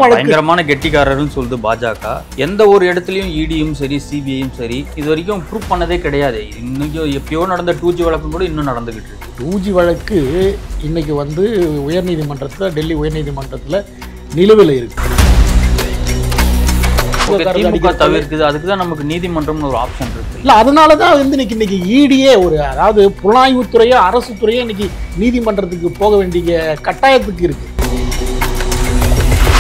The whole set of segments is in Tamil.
பயங்கரமான கெட்டிக்காரர்னு சொல்லுது பாஜக. எந்த ஒரு இடத்துலையும் இடியும் சரி சிபிஐயும் சரி இது வரைக்கும் ப்ரூவ் பண்ணதே கிடையாது. இன்னைக்கும் எப்பயோ நடந்த 2G வழக்கும் கூட இன்னும் நடந்துகிட்டு இருக்கு. 2G வழக்கு இன்னைக்கு வந்து உயர்நீதிமன்றத்தில், டெல்லி உயர்நீதிமன்றத்தில் நிலுவையில் இருக்கு. திமுக தவிர்க்குது, அதுக்கு தான் நமக்கு நீதிமன்றம்னு ஒரு ஆப்ஷன் இருக்கு. இல்லை, அதனால தான் வந்து இன்னைக்கு ஈடியே ஒரு, அதாவது புலனாய்வுத்துறையோ அரசு துறையோ இன்னைக்கு நீதிமன்றத்துக்கு போக வேண்டிய கட்டாயத்துக்கு இருக்கு.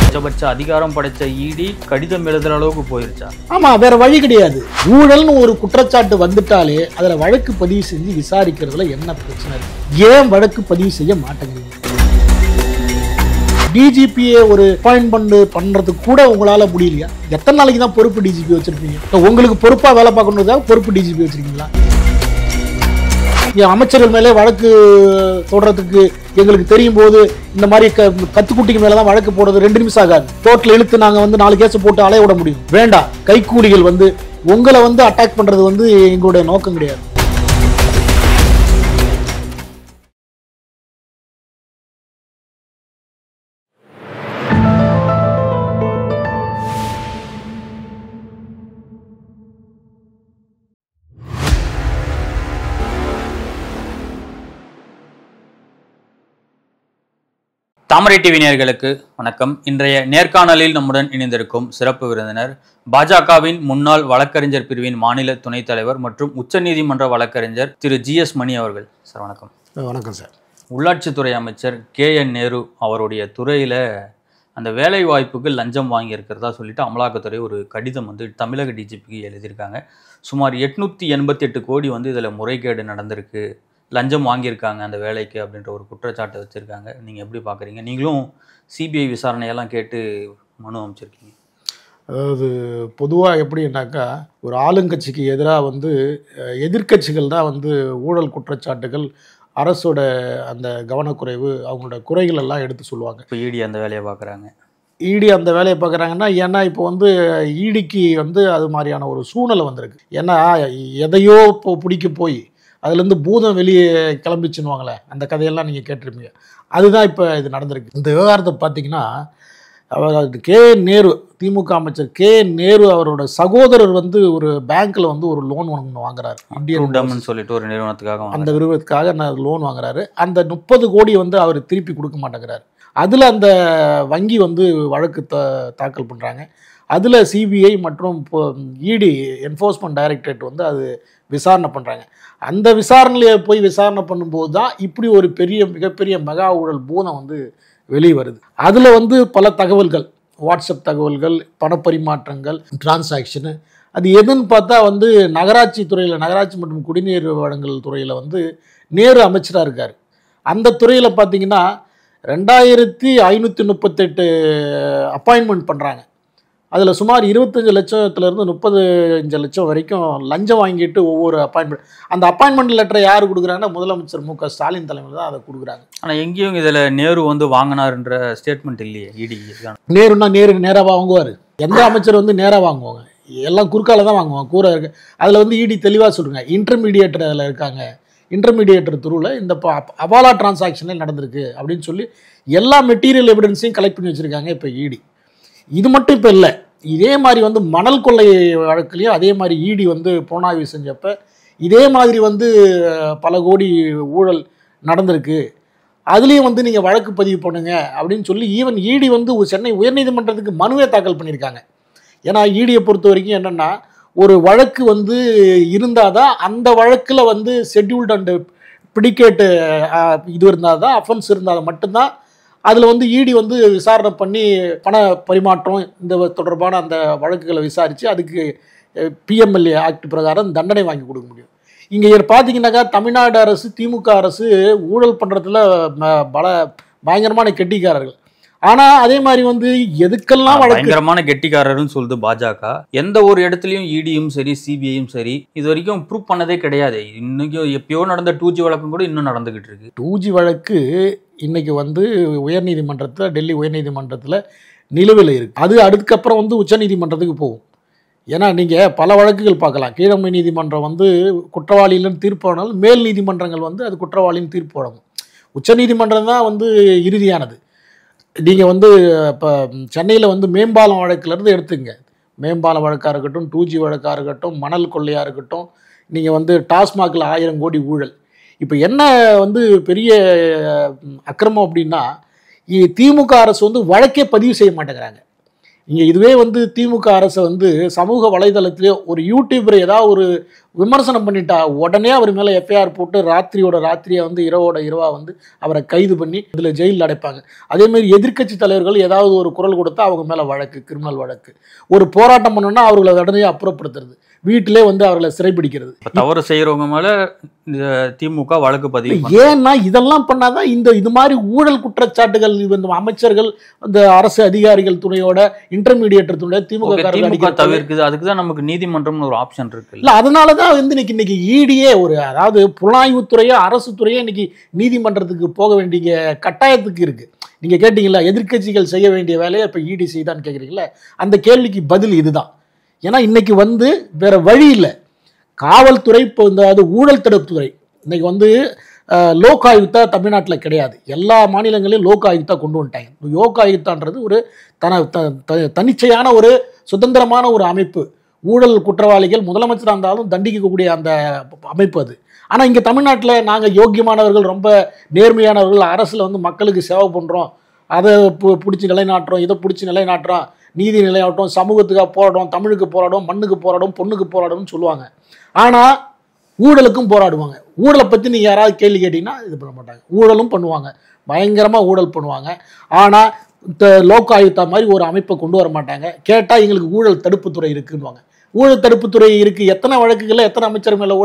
உச்சபட்ச அதிகாரம் படைச்ச இடி கடிதம் எழுதுற அளவுக்கு போயிருச்சா? ஆமா, வேற வழி கிடையாது. ஊழல்னு ஒரு குற்றச்சாட்டு வந்துட்டாலே அதுல வழக்கு பதிவு செஞ்சு விசாரிக்கிறதுல என்ன பிரச்சனை இருக்கு? ஏன் வழக்கு பதிவு செய்ய மாட்டேங்கிறீங்க? டிஜிபியை ஒரு அப்பாயின்மெண்ட் பண்றதுக்கு கூட உங்களால முடியலையா? எத்தனை நாளைக்கு தான் பொறுப்பு டிஜிபி வச்சிருப்பீங்க? உங்களுக்கு பொறுப்பா வேலை பார்க்கணுன்றதுக்காக பொறுப்பு டிஜிபி வச்சிருக்கீங்களா? அமைச்சர்கள் மேலே வழக்கு தொடர்றதுக்கு எங்களுக்கு தெரியும் போது இந்த மாதிரி கத்துக்குட்டிக்கு மேலதான் வழக்கு போடுறது 2 நிமிஷம் ஆகாது. டோட்டல் இழுத்து நாங்க வந்து 4 கேஸ் போட்டு அலைய விட முடியும். வேண்டாம், கைக்கூலிகள் வந்து உங்களை வந்து அட்டாக் பண்றது வந்து எங்களுடைய நோக்கம் கிடையாது. தாமரை டிவி நேயர்களுக்கு வணக்கம். இன்றைய நேர்காணலில் நம்முடன் இணைந்திருக்கும் சிறப்பு விருந்தினர் பாஜகவின் முன்னாள் வழக்கறிஞர் பிரிவின் மாநில துணைத் தலைவர் மற்றும் உச்சநீதிமன்ற வழக்கறிஞர் திரு GS மணி அவர்கள். சார் வணக்கம். வணக்கம் சார். உள்ளாட்சித்துறை அமைச்சர் KN நேரு அவருடைய துறையில அந்த வேலை வாய்ப்புக்கு லஞ்சம் வாங்கியிருக்கிறதா சொல்லிட்டு அமலாக்கத்துறை ஒரு கடிதம் வந்து தமிழக டிஜிபிக்கு எழுதியிருக்காங்க. சுமார் 888 கோடி வந்து இதில் முறைகேடு நடந்திருக்கு, லஞ்சம் வாங்கியிருக்காங்க அந்த வேலைக்கு அப்படின்ற ஒரு குற்றச்சாட்டை வச்சுருக்காங்க. நீங்கள் எப்படி பார்க்குறீங்க? நீங்களும் சிபிஐ விசாரணையெல்லாம் கேட்டு மனு அமைச்சிருக்கீங்க. அதாவது பொதுவாக எப்படின்னாக்கா, ஒரு ஆளுங்கட்சிக்கு எதிராக வந்து எதிர்க்கட்சிகள் தான் வந்து ஊழல் குற்றச்சாட்டுகள், அரசோட அந்த கவனக்குறைவு, அவங்களோட குறைகள் எல்லாம் எடுத்து சொல்லுவாங்க. இப்போ இடி அந்த வேலையை பார்க்குறாங்க. இடி அந்த வேலையை பார்க்குறாங்கன்னா, ஏன்னா இப்போ வந்து இடிக்கு வந்து அது மாதிரியான ஒரு சூழ்நிலை வந்திருக்கு. ஏன்னா எதையோ இப்போ பிடிக்க போய் அதுலேருந்து பூதம் வெளியே கிளம்பிச்சுன்னுவாங்களே, அந்த கதையெல்லாம் நீங்கள் கேட்டிருப்பீங்க. அதுதான் இப்போ இது நடந்திருக்கு. இந்த விவகாரத்தை பார்த்தீங்கன்னா, அவர் KN நேரு, திமுக அமைச்சர் KN நேரு அவரோட சகோதரர் வந்து ஒரு பேங்க்கில் வந்து ஒரு லோன் ஒன்று வாங்குறாரு. இந்தியன் சொல்லிட்டு ஒரு நிறுவனத்துக்காக, அந்த நிறுவனத்துக்காக நான் லோன் வாங்குறாரு. அந்த 30 கோடி வந்து அவர் திருப்பி கொடுக்க மாட்டேங்கிறாரு. அதில் அந்த வங்கி வந்து வழக்கு தாக்கல் பண்ணுறாங்க. அதில் சிபிஐ மற்றும் இடி என்ஃபோர்ஸ்மெண்ட் டைரக்டரேட் வந்து அது விசாரணை பண்ணுறாங்க. அந்த விசாரணையிலே போய் விசாரணை பண்ணும்போது தான் இப்படி ஒரு மிகப்பெரிய மெகா ஊழல் பூனம் வந்து வெளியே வருது. அதில் வந்து பல தகவல்கள், வாட்ஸ்அப் தகவல்கள், பணப்பரிமாற்றங்கள், டிரான்சாக்ஷனு, அது எதுன்னு பார்த்தா வந்து நகராட்சி துறையில், நகராட்சி மற்றும் குடிநீர் வழங்கல் துறையில் வந்து நேரு அமைச்சராக இருக்கார். அந்த துறையில் பார்த்தீங்கன்னா 2538 அப்பாயின்மெண்ட் பண்ணுறாங்க. அதில் சுமார் 25 லட்சத்துலேருந்து 35 லட்சம் வரைக்கும் லஞ்சம் வாங்கிட்டு ஒவ்வொரு அப்பாயின்மெண்ட், அந்த அப்பாயின்மெண்ட் லெட்டரை யார் கொடுக்குறாங்கன்னா முதலமைச்சர் MK ஸ்டாலின் தலைமையில் தான் அதை கொடுக்குறாங்க. ஆனால் எங்கேயும் இதில் நேரு வந்து வாங்கினாருன்ற ஸ்டேட்மெண்ட் இல்லையே இடி. நேருன்னா நேராக வாங்குவார். எந்த அமைச்சர் வந்து நேராக வாங்குவாங்க? எல்லாம் குறுக்கால தான் வாங்குவாங்க. கூற இருக்கு. அதில் வந்து இடி தெளிவாக சொல்லுங்க, இன்டர்மீடியேட்டர் அதில் இருக்காங்க, இன்டர்மீடியேட்டர் த்ரூவில் இந்த அவாலா டிரான்சாக்ஷனே நடந்திருக்கு அப்படின்னு சொல்லி எல்லா மெட்டீரியல் எவிடன்ஸையும் கலெக்ட் பண்ணி வச்சுருக்காங்க இப்போ இடி. இது மட்டும் இப்போ இல்லை, இதே மாதிரி வந்து மணல் கொள்ளை வழக்குலையும் அதே மாதிரி இடி வந்து புலனாய்வு செஞ்சப்போ இதே மாதிரி வந்து பல கோடி ஊழல் நடந்திருக்கு, அதுலேயும் வந்து நீங்கள் வழக்கு பதிவு பண்ணுங்க அப்படின்னு சொல்லி ஈவன் இடி வந்து சென்னை உயர்நீதிமன்றத்துக்கு மனுவே தாக்கல் பண்ணியிருக்காங்க. ஏன்னா இடியை பொறுத்த வரைக்கும் என்னென்னா, ஒரு வழக்கு வந்து இருந்தால் தான் அந்த வழக்கில் வந்து ஷெட்யூல்டு அண்டு பிடிக்கேட்டு இது இருந்தால் தான், அஃபென்ஸ் இருந்தால் மட்டும்தான் அதில் வந்து இடி வந்து விசாரணை பண்ணி பண பரிமாற்றம் இந்த தொடர்பான அந்த வழக்குகளை விசாரித்து அதுக்கு PMLA ஆக்ட் பிரகாரம் தண்டனை வாங்கி கொடுக்க முடியும். இங்கே பார்த்தீங்கன்னாக்கா தமிழ்நாடு அரசு, திமுக அரசு ஊழல் பண்ணுறதுல பயங்கரமான கெட்டிக்காரர்கள். ஆனால் அதே மாதிரி வந்து எதுக்கெல்லாம் பயங்கரமான கெட்டிக்காரர்னு சொல்லுது பாஜக. எந்த ஒரு இடத்துலையும் இடியும் சரி சிபிஐயும் சரி இது வரைக்கும் ப்ரூவ் பண்ணதே கிடையாது. இன்னைக்கும் எப்பயோ நடந்த 2G வழக்கும் கூட இன்னும் நடந்துகிட்டு இருக்கு. 2G வழக்கு இன்னைக்கு வந்து உயர்நீதிமன்றத்தில், டெல்லி உயர்நீதிமன்றத்தில் நிலுவையில் இருக்குது. அது அதுக்கப்புறம் வந்து உச்சநீதிமன்றத்துக்கு போகும். ஏன்னா நீங்கள் பல வழக்குகள் பார்க்கலாம். கீழமை நீதிமன்றம் வந்து குற்றவாளியிலும் தீர்ப்பு வழங்கும், மேல் நீதிமன்றங்கள் வந்து அது குற்றவாளின்னு தீர்ப்பு வழங்கும். உச்சநீதிமன்றம் தான் வந்து இறுதியானது. நீங்கள் வந்து இப்போ சென்னையில் வந்து மேம்பாலம் வழக்குலேருந்து எடுத்துங்க. மேம்பாலம் வழக்காக இருக்கட்டும், 2G வழக்காக இருக்கட்டும், மணல் கொள்ளையாக இருக்கட்டும், நீங்கள் வந்து டாஸ்மாகில் 1000 கோடி ஊழல். இப்போ என்ன வந்து பெரிய அக்கிரமம் அப்படின்னா, திமுக அரசு வந்து வழக்கே பதிவு செய்ய மாட்டேங்கிறாங்க. இங்கே இதுவே வந்து திமுக அரசை வந்து சமூக வலைதளத்திலே ஒரு யூடியூபர் ஏதாவது ஒரு விமர்சனம் பண்ணிட்டா உடனே அவர் மேலே எஃப்ஐஆர் போட்டு ராத்திரியோட ராத்திரியை வந்து இரவோட இரவாக வந்து அவரை கைது பண்ணி இதில் ஜெயிலில் அடைப்பாங்க. அதேமாதிரி எதிர்க்கட்சி தலைவர்கள் ஏதாவது ஒரு குரல் கொடுத்தா அவங்க மேலே வழக்கு, கிரிமினல் வழக்கு. ஒரு போராட்டம் பண்ணோன்னா அவர்களை உடனே அப்புறப்படுத்துறது, வீட்டிலே வந்து அவர்களை சிறைப்பிடிக்கிறது. தவறு செய்கிறவங்க மேலே திமுக வழக்கு பதிவு. ஏன்னா இதெல்லாம் பண்ணாதான் இது மாதிரி ஊழல் குற்றச்சாட்டுகள் இந்த அமைச்சர்கள், இந்த அரசு அதிகாரிகள் துணையோட, இன்டர்மீடியேட்டர் துணையோட திமுக தவிர்க்குது. அதுக்கு தான் நமக்கு நீதிமன்றம்னு ஒரு ஆப்ஷன் இருக்கு. இல்லை, அதனால தான் வந்து இன்னைக்கு ஈடியே ஒரு, அதாவது புலனாய்வுத்துறையோ அரசு துறையோ இன்னைக்கு நீதிமன்றத்துக்கு போக வேண்டிய கட்டாயத்துக்கு இருக்கு. நீங்க கேட்டீங்களா எதிர்க்கட்சிகள் செய்ய வேண்டிய வேலையை இப்போ இடி செய்தான்னு கேட்குறீங்களா? அந்த கேள்விக்கு பதில் இதுதான். ஏன்னா இன்னைக்கு வந்து வேற வழி இல்லை. காவல்துறை இப்போ இந்த ஊழல் தடுப்பு துறை இன்னைக்கு வந்து லோக் ஆயுக்தா தமிழ்நாட்டில் கிடையாது. எல்லா மாநிலங்களையும் லோக் ஆயுக்தா கொண்டு வந்துட்டாங்க. லோக் ஆயுக்தான்றது ஒரு தனிச்சையான ஒரு சுதந்திரமான ஒரு அமைப்பு. ஊழல் குற்றவாளிகள் முதலமைச்சராக இருந்தாலும் தண்டிக்கக்கூடிய அந்த அமைப்பு அது. ஆனால் இங்கே தமிழ்நாட்டில் நாங்கள் யோக்கியமானவர்கள், ரொம்ப நேர்மையானவர்கள், அரசில் வந்து மக்களுக்கு சேவை பண்ணுறோம், அதை பிடிச்சி நிலைநாட்டுறோம், இதை பிடிச்சி நிலைநாட்டுறோம், நீதி நிலையாட்டம், சமூகத்துக்காக போராடும், தமிழுக்கு போராடும், மண்ணுக்கு போராடும், பொண்ணுக்கு போராடும்னு சொல்லுவாங்க. ஆனால் ஊழலுக்கும் போராடுவாங்க. ஊழலை பற்றி நீங்கள் யாராவது கேள்வி கேட்டிங்கன்னா இது பண்ண மாட்டாங்க. ஊழலும் பண்ணுவாங்க, பயங்கரமாக ஊழல் பண்ணுவாங்க. ஆனால் இந்த லோக் ஆயுக்தா மாதிரி ஒரு அமைப்பை கொண்டு வர மாட்டாங்க. கேட்டால் எங்களுக்கு ஊழல் தடுப்புத்துறை இருக்குன்னுவாங்க. ஊழல் தடுப்புத்துறை இருக்குது. எத்தனை வழக்குகளில் எத்தனை அமைச்சர் மேலே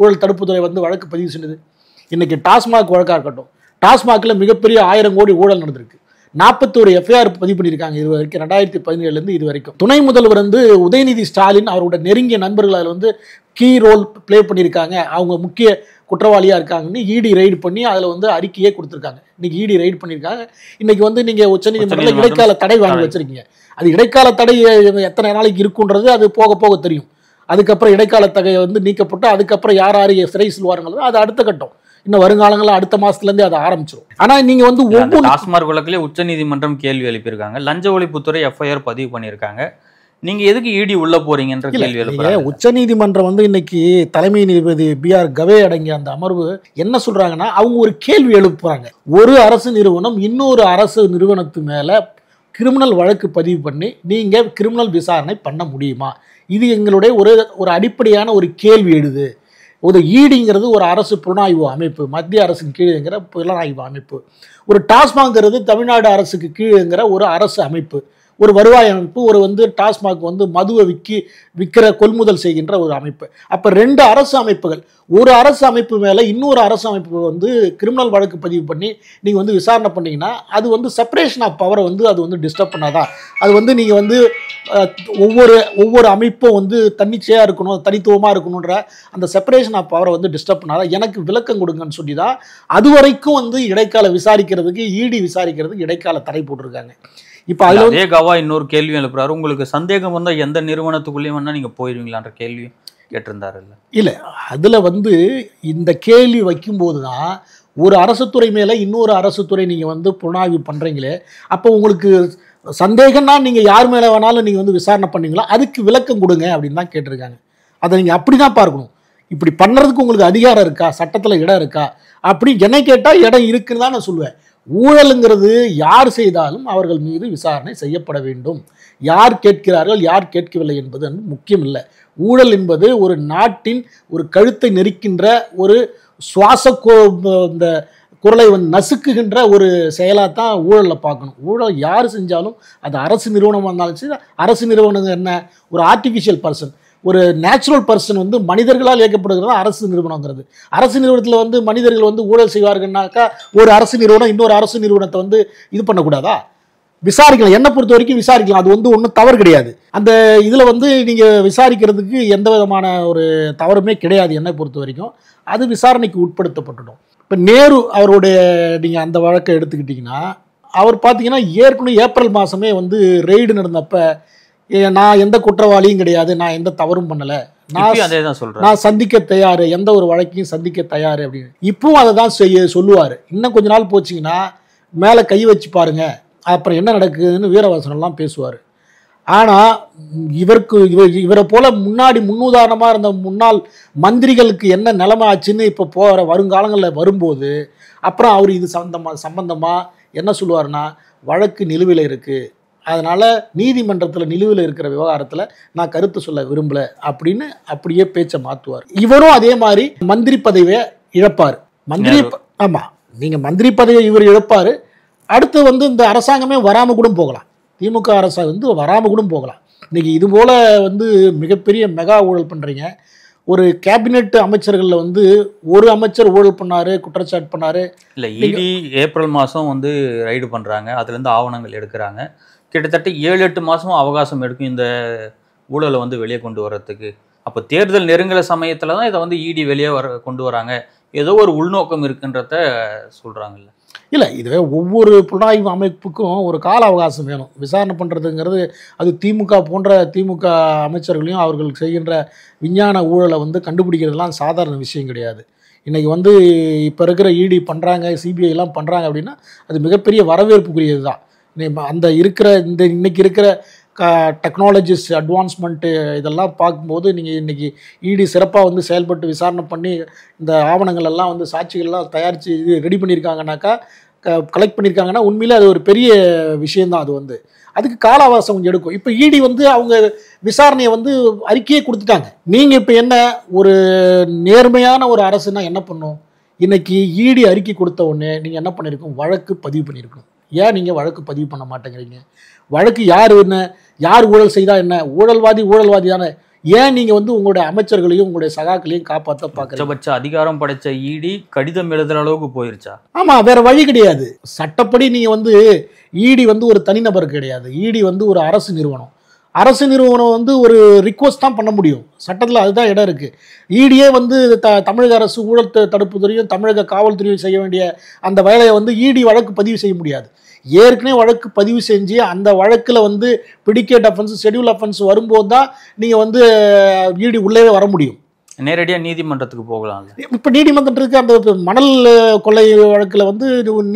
ஊழல் தடுப்புத்துறை வந்து வழக்கு பதிவு செய்யுது? இன்றைக்கி டாஸ்மாக் வழக்காக இருக்கட்டும், டாஸ்மாகில் மிகப்பெரிய 1000 கோடி ஊழல் நடந்திருக்கு. 41 எஃப்ஐஆர் பதிவு பண்ணியிருக்காங்க இது வரைக்கும், 2017 இது வரைக்கும். துணை முதல்வர் வந்து உதயநிதி ஸ்டாலின் அவரோட நெருங்கிய நண்பர்கள் அதில் வந்து கீ ரோல் ப்ளே பண்ணியிருக்காங்க, அவங்க முக்கிய குற்றவாளியாக இருக்காங்கன்னு இடி ரைடு பண்ணி அதில் வந்து அறிக்கையே கொடுத்துருக்காங்க. இன்னைக்கு இடி ரைடு பண்ணியிருக்காங்க. இன்னைக்கு வந்து நீங்கள் உச்சநீதிமன்றத்தில் இடைக்கால தடை வாங்கி வச்சிருக்கீங்க. அது இடைக்கால தடை எத்தனை நாளைக்கு இருக்குன்றது அது போக போக தெரியும். அதுக்கப்புறம் இடைக்கால தடை வந்து நீக்கப்பட்டு அதுக்கப்புறம் யார் யார் சிறை செல்வாருங்கிறது அது அடுத்த கட்டம். இன்னும் வருங்காலங்களில் அடுத்த மாசத்துலேருந்து அதை ஆரம்பிச்சிடும். ஆனால் நீங்கள் வந்து ஒவ்வொரு டாஸ்மாக் வழக்கிலே உச்சநீதிமன்றம் கேள்வி எழுப்பியிருக்காங்க, லஞ்ச ஒழிப்புத்துறை எஃப்ஐஆர் பதிவு பண்ணியிருக்காங்க, நீங்க எதுக்கு இடி உள்ள போறீங்கன்ற கேள்வி எழுப்புறாங்க. உச்சநீதிமன்றம் வந்து இன்னைக்கு தலைமை நீதிபதி BR கவே அடங்கிய அந்த அமர்வு என்ன சொல்றாங்கன்னா, அவங்க ஒரு கேள்வி எழுப்புறாங்க. ஒரு அரசு நிறுவனம் இன்னொரு அரசு நிறுவனத்து மேல கிரிமினல் வழக்கு பதிவு பண்ணி நீங்க கிரிமினல் விசாரணை பண்ண முடியுமா? இது எங்களுடைய ஒரு அடிப்படையான ஒரு கேள்வி எழுது. ஒரு ஈடிங்கிறது ஒரு அரசு புலனாய்வு அமைப்பு, மத்திய அரசின் கீழேங்கிற புலனாய்வு அமைப்பு. ஒரு டாஸ்மாக்ங்கிறது தமிழ்நாடு அரசுக்கு கீழேங்கிற ஒரு அரசு அமைப்பு, ஒரு வருவாய் அமைப்பு, ஒரு வந்து டாஸ்மாக் வந்து மதுவை விற்கிற கொள்முதல் செய்கின்ற ஒரு அமைப்பு. அப்போ 2 அரசு அமைப்புகள், ஒரு அரசு அமைப்பு மேலே இன்னொரு அரசு அமைப்பு வந்து கிரிமினல் வழக்கு பதிவு பண்ணி நீங்கள் வந்து விசாரணை பண்ணிங்கன்னா அது வந்து செப்பரேஷன் ஆஃப் பவரை வந்து அது வந்து டிஸ்டர்ப் பண்ணாதான். அது வந்து நீங்கள் வந்து ஒவ்வொரு அமைப்பும் வந்து தன்னிச்சையாக இருக்கணும், தனித்துவமாக இருக்கணுன்ற அந்த செப்பரேஷன் ஆஃப் பவரை வந்து டிஸ்டர்ப் பண்ணாதான். எனக்கு விளக்கம் கொடுங்கன்னு சொல்லி தான் அது வரைக்கும் வந்து இடைக்கால விசாரிக்கிறதுக்கு இடி விசாரிக்கிறதுக்கு இடைக்கால தடை போட்டிருக்காங்க. இப்போ அதே கவா இன்னொரு கேள்வி எழுப்புறாரு, உங்களுக்கு சந்தேகம் வந்தால் எந்த நிறுவனத்துக்குள்ளேயும் வேணா நீங்கள் போயிடுவீங்களான்ற கேள்வியும் கேட்டிருந்தாரு. இல்லை அதில் வந்து இந்த கேள்வி வைக்கும்போது தான் ஒரு அரசுத்துறை மேலே இன்னொரு அரசுத்துறை நீங்கள் வந்து புலனாய்வு பண்ணுறீங்களே, அப்போ உங்களுக்கு சந்தேகம்னா நீங்கள் யார் மேலே வேணாலும் நீங்கள் வந்து விசாரணை பண்ணீங்களா, அதுக்கு விளக்கம் கொடுங்க அப்படின்னு தான் கேட்டிருக்காங்க. அதை நீங்கள் அப்படி தான் பார்க்கணும். இப்படி பண்ணுறதுக்கு உங்களுக்கு அதிகாரம் இருக்கா, சட்டத்தில் இடம் இருக்கா அப்படி என்னை கேட்டால் இடம் இருக்குன்னு தான் நான் சொல்லுவேன். ஊழலுங்கிறது யார் செய்தாலும் அவர்கள் மீது விசாரணை செய்யப்பட வேண்டும். யார் கேட்கிறார்கள் யார் கேட்கவில்லை என்பது முக்கியம் இல்லை. ஊழல் என்பது ஒரு நாட்டின் ஒரு கழுத்தை நெரிக்கின்ற ஒரு சுவாச இந்த குரலை வந்து நசுக்குகின்ற ஒரு செயலாக தான் ஊழலில் பார்க்கணும். ஊழல் யார் செஞ்சாலும் அது அரசு நிறுவனமாக இருந்தாலும் சரி, அரசு நிறுவனம் என்ன ஒரு ஆர்டிஃபிஷியல் பர்சன், ஒரு நேச்சுரல் பர்சன் வந்து மனிதர்களால் இயக்கப்படுகிறது அரசு நிறுவனங்கிறது. அரசு நிறுவனத்தில் வந்து மனிதர்கள் வந்து ஊழல் செய்வார்கள்னாக்கா ஒரு அரசு நிறுவனம் இன்னொரு அரசு நிறுவனத்தை வந்து இது பண்ணக்கூடாதா? விசாரிக்கலாம், என்னை பொறுத்த வரைக்கும் விசாரிக்கலாம், அது வந்து ஒன்றும் தவறு கிடையாது. அந்த இதில் வந்து நீங்கள் விசாரிக்கிறதுக்கு எந்த விதமான ஒரு தவறுமே கிடையாது என்னை பொறுத்த வரைக்கும். அது விசாரணைக்கு உட்படுத்தப்பட்டுடும். இப்போ நேரு அவருடைய நீங்கள் அந்த வழக்கை எடுத்துக்கிட்டிங்கன்னா, அவர் பார்த்தீங்கன்னா ஏற்கனவே ஏப்ரல் மாதமே வந்து ரெய்டு நடந்தப்போ நான் எந்த குற்றவாளியும் கிடையாது, நான் எந்த தவறும் பண்ணலை, நான் சந்திக்க தயார், எந்த ஒரு வழக்கையும் சந்திக்க தயார் அப்படின்னு இப்பவும் அதை தான் சொல்லுவார். இன்னும் கொஞ்ச நாள் போச்சிங்கன்னா மேலே கை வச்சு பாருங்க அப்புறம் என்ன நடக்குதுன்னு வீரவசனம்லாம் பேசுவார். ஆனால் இவரை போல முன்னாடி முன்னுதாரணமாக இருந்த முன்னாள் மந்திரிகளுக்கு என்ன நிலைமை ஆச்சுன்னு இப்போ போகிற வருங்காலங்களில் வரும்போது அப்புறம் அவர் இது சம்பந்தமாக என்ன சொல்லுவார்னா, வழக்கு நிலுவையில் இருக்குது, அதனால் நீதிமன்றத்தில் நிலுவையில் இருக்கிற விவகாரத்தில் நான் கருத்து சொல்ல விரும்பலை அப்படின்னு அப்படியே பேச்சை மாற்றுவார். இவரும் அதே மாதிரி மந்திரி பதவியை இழப்பார். ஆமாம், நீங்கள் மந்திரி பதவியை இவர் இழப்பார். அடுத்து இந்த அரசாங்கமே வராமல் கூட போகலாம். திமுக அரசு வராமல் கூட போகலாம். இன்றைக்கி இது போல் மிகப்பெரிய மெகா ஊழல் பண்ணுறீங்க. ஒரு கேபினெட் அமைச்சர்களில் ஒரு அமைச்சர் ஊழல் பண்ணார், குற்றச்சாட்டு பண்ணார். இல்லை, இடி ஏப்ரல் மாதம் ரைடு பண்ணுறாங்க, அதுலேருந்து ஆவணங்கள் எடுக்கிறாங்க. கிட்டத்தட்ட 7-8 மாதமும் அவகாசம் எடுக்கும் இந்த ஊழலை வெளியே கொண்டு வர்றதுக்கு. அப்போ தேர்தல் நெருங்குற சமயத்தில் தான் இதை இடி வெளியே கொண்டு வராங்க. ஏதோ ஒரு உள்நோக்கம் இருக்குன்றத சொல்கிறாங்கல்ல. இல்லை, இதுவே ஒவ்வொரு புலனாய்வு அமைப்புக்கும் ஒரு கால அவகாசம் வேணும் விசாரணை பண்ணுறதுங்கிறது. அது திமுக அமைச்சர்களையும் அவர்கள் செய்கின்ற விஞ்ஞான ஊழலை கண்டுபிடிக்கிறதுலாம் சாதாரண விஷயம் கிடையாது. இன்றைக்கி இப்போ இருக்கிற இடி பண்ணுறாங்க, சிபிஐலாம் பண்ணுறாங்க அப்படின்னா அது மிகப்பெரிய வரவேற்புக்குரியது தான். அந்த இன்னைக்கு இருக்கிற டெக்னாலஜிஸ் அட்வான்ஸ்மெண்ட்டு இதெல்லாம் பார்க்கும்போது நீங்கள் இன்றைக்கி இடி சிறப்பாக செயல்பட்டு விசாரணை பண்ணி இந்த ஆவணங்கள் எல்லாம் சாட்சிகள்லாம் தயாரித்து ரெடி பண்ணியிருக்காங்கனாக்கா, கலெக்ட் பண்ணியிருக்காங்கன்னா உண்மையிலே அது ஒரு பெரிய விஷயந்தான். அது அதுக்கு கால அவகாசம் கொஞ்சம் எடுக்கும். இப்போ இடி அவங்க விசாரணையை அறிக்கையே கொடுத்துட்டாங்க. நீங்கள் இப்போ என்ன ஒரு நேர்மையான ஒரு அரசுனா என்ன பண்ணும்? இன்றைக்கி இடி அறிக்கை கொடுத்த உடனே நீங்கள் என்ன பண்ணியிருக்கோம்? வழக்கு பதிவு பண்ணியிருக்கணும். ஏன் நீங்கள் வழக்கு பதிவு பண்ண மாட்டேங்கிறீங்க? வழக்கு யார் ஊழல் செய்தால் என்ன? ஊழல்வாதி தானே. ஏன் நீங்கள் உங்களுடைய அமைச்சர்களையும் உங்களுடைய சகாக்களையும் காப்பாற்ற பார்க்குறீங்க? உச்சபட்ச அதிகாரம் படைச்ச இடி கடிதம் எழுதுகிற அளவுக்கு போயிருச்சா? ஆமாம், வேறு வழி கிடையாது. சட்டப்படி நீங்கள் இடி ஒரு தனிநபர் கிடையாது. இடி ஒரு அரசு நிறுவனம். அரசு நிறுவனம் ஒரு ரிக்வஸ்ட் தான் பண்ண முடியும். சட்டத்தில் அதுதான் இடம் இருக்குது. இடியே தமிழக அரசு ஊழல் தடுப்புத்துறையும் தமிழக காவல்துறையும் செய்ய வேண்டிய அந்த வேலையை இடி வழக்கு பதிவு செய்ய முடியாது. ஏற்கனவே வழக்கு பதிவு செஞ்சு அந்த வழக்கில் பிடிக்கேட் அஃபென்ஸ், ஷெட்யூல் அஃபென்ஸ் வரும்போது தான் நீங்கள் இடி உள்ளே வர முடியும். நேரடியாக நீதிமன்றத்துக்கு போகலாம். இப்போ நீதிமன்றத்துக்கு அந்த மணல் கொள்ளை வழக்கில்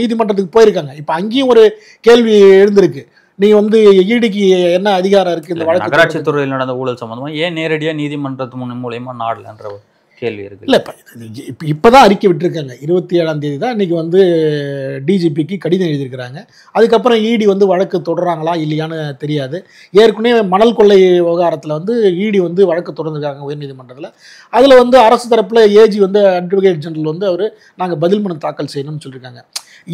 நீதிமன்றத்துக்கு போயிருக்காங்க. இப்போ அங்கேயும் ஒரு கேள்வி எழுந்திருக்கு. நீங்கள் ஈடிக்கு என்ன அதிகாரம் இருக்குது இந்த வழக்கு? நகராட்சி துறையில் நடந்த ஊழல் சம்பந்தமாக ஏன் நேரடியாக நீதிமன்றத்து மூலயமா நாடலன்ற கேள்வி இருக்குது. இல்லை, இப்போ தான் அறிக்கை விட்டுருக்காங்க. 27ஆம் தேதி தான் இன்றைக்கி டிஜிபிக்கு கடிதம் எழுதியிருக்கிறாங்க. அதுக்கப்புறம் இடி வழக்கு தொடர்றாங்களா இல்லையான்னு தெரியாது. ஏற்கனவே மணல் கொள்ளை விவகாரத்தில் இடி வழக்கு தொடர்ந்துருக்காங்க உயர்நீதிமன்றத்தில். அதில் அரசு தரப்பில் ஏஜி அட்வொகேட் ஜெனரல் அவர் நாங்கள் பதில் மனு தாக்கல் செய்யணும்னு சொல்லியிருக்காங்க.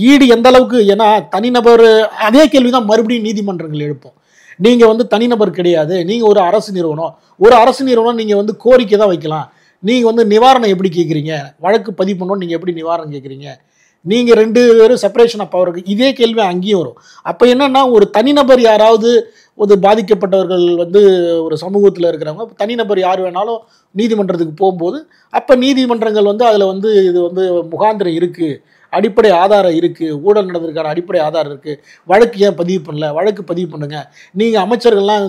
ஈடு எந்த அளவுக்கு, ஏன்னா தனிநபர் அதே கேள்வி தான் மறுபடியும் நீதிமன்றங்கள் எழுப்போம். நீங்கள் தனிநபர் கிடையாது, நீங்கள் ஒரு அரசு நிறுவனம். நீங்கள் கோரிக்கை தான் வைக்கலாம். நீங்கள் நிவாரணம் எப்படி கேட்குறீங்க? வழக்கு பதிவு பண்ணணும், நீங்கள் எப்படி நிவாரணம் கேட்குறீங்க? நீங்கள் 2 பேரும் செப்பரேஷன் ஆஃப் பவர். இதே கேள்வி அங்கேயும் வரும். அப்போ என்னென்னா, ஒரு தனிநபர் யாராவது பாதிக்கப்பட்டவர்கள் ஒரு சமூகத்தில் இருக்கிறவங்க தனிநபர் யார் வேணாலும் நீதிமன்றத்துக்கு போகும்போது அப்போ நீதிமன்றங்கள் அதில் இது முகாந்திரம் இருக்குது, அடிப்படை ஆதாரம் இருக்குது, ஊழல் நடந்திருக்கான அடிப்படை ஆதாரம் இருக்குது, வழக்கு ஏன் பதிவு பண்ணல? வழக்கு பதிவு பண்ணுங்கள். நீங்கள் அமைச்சர்கள்லாம்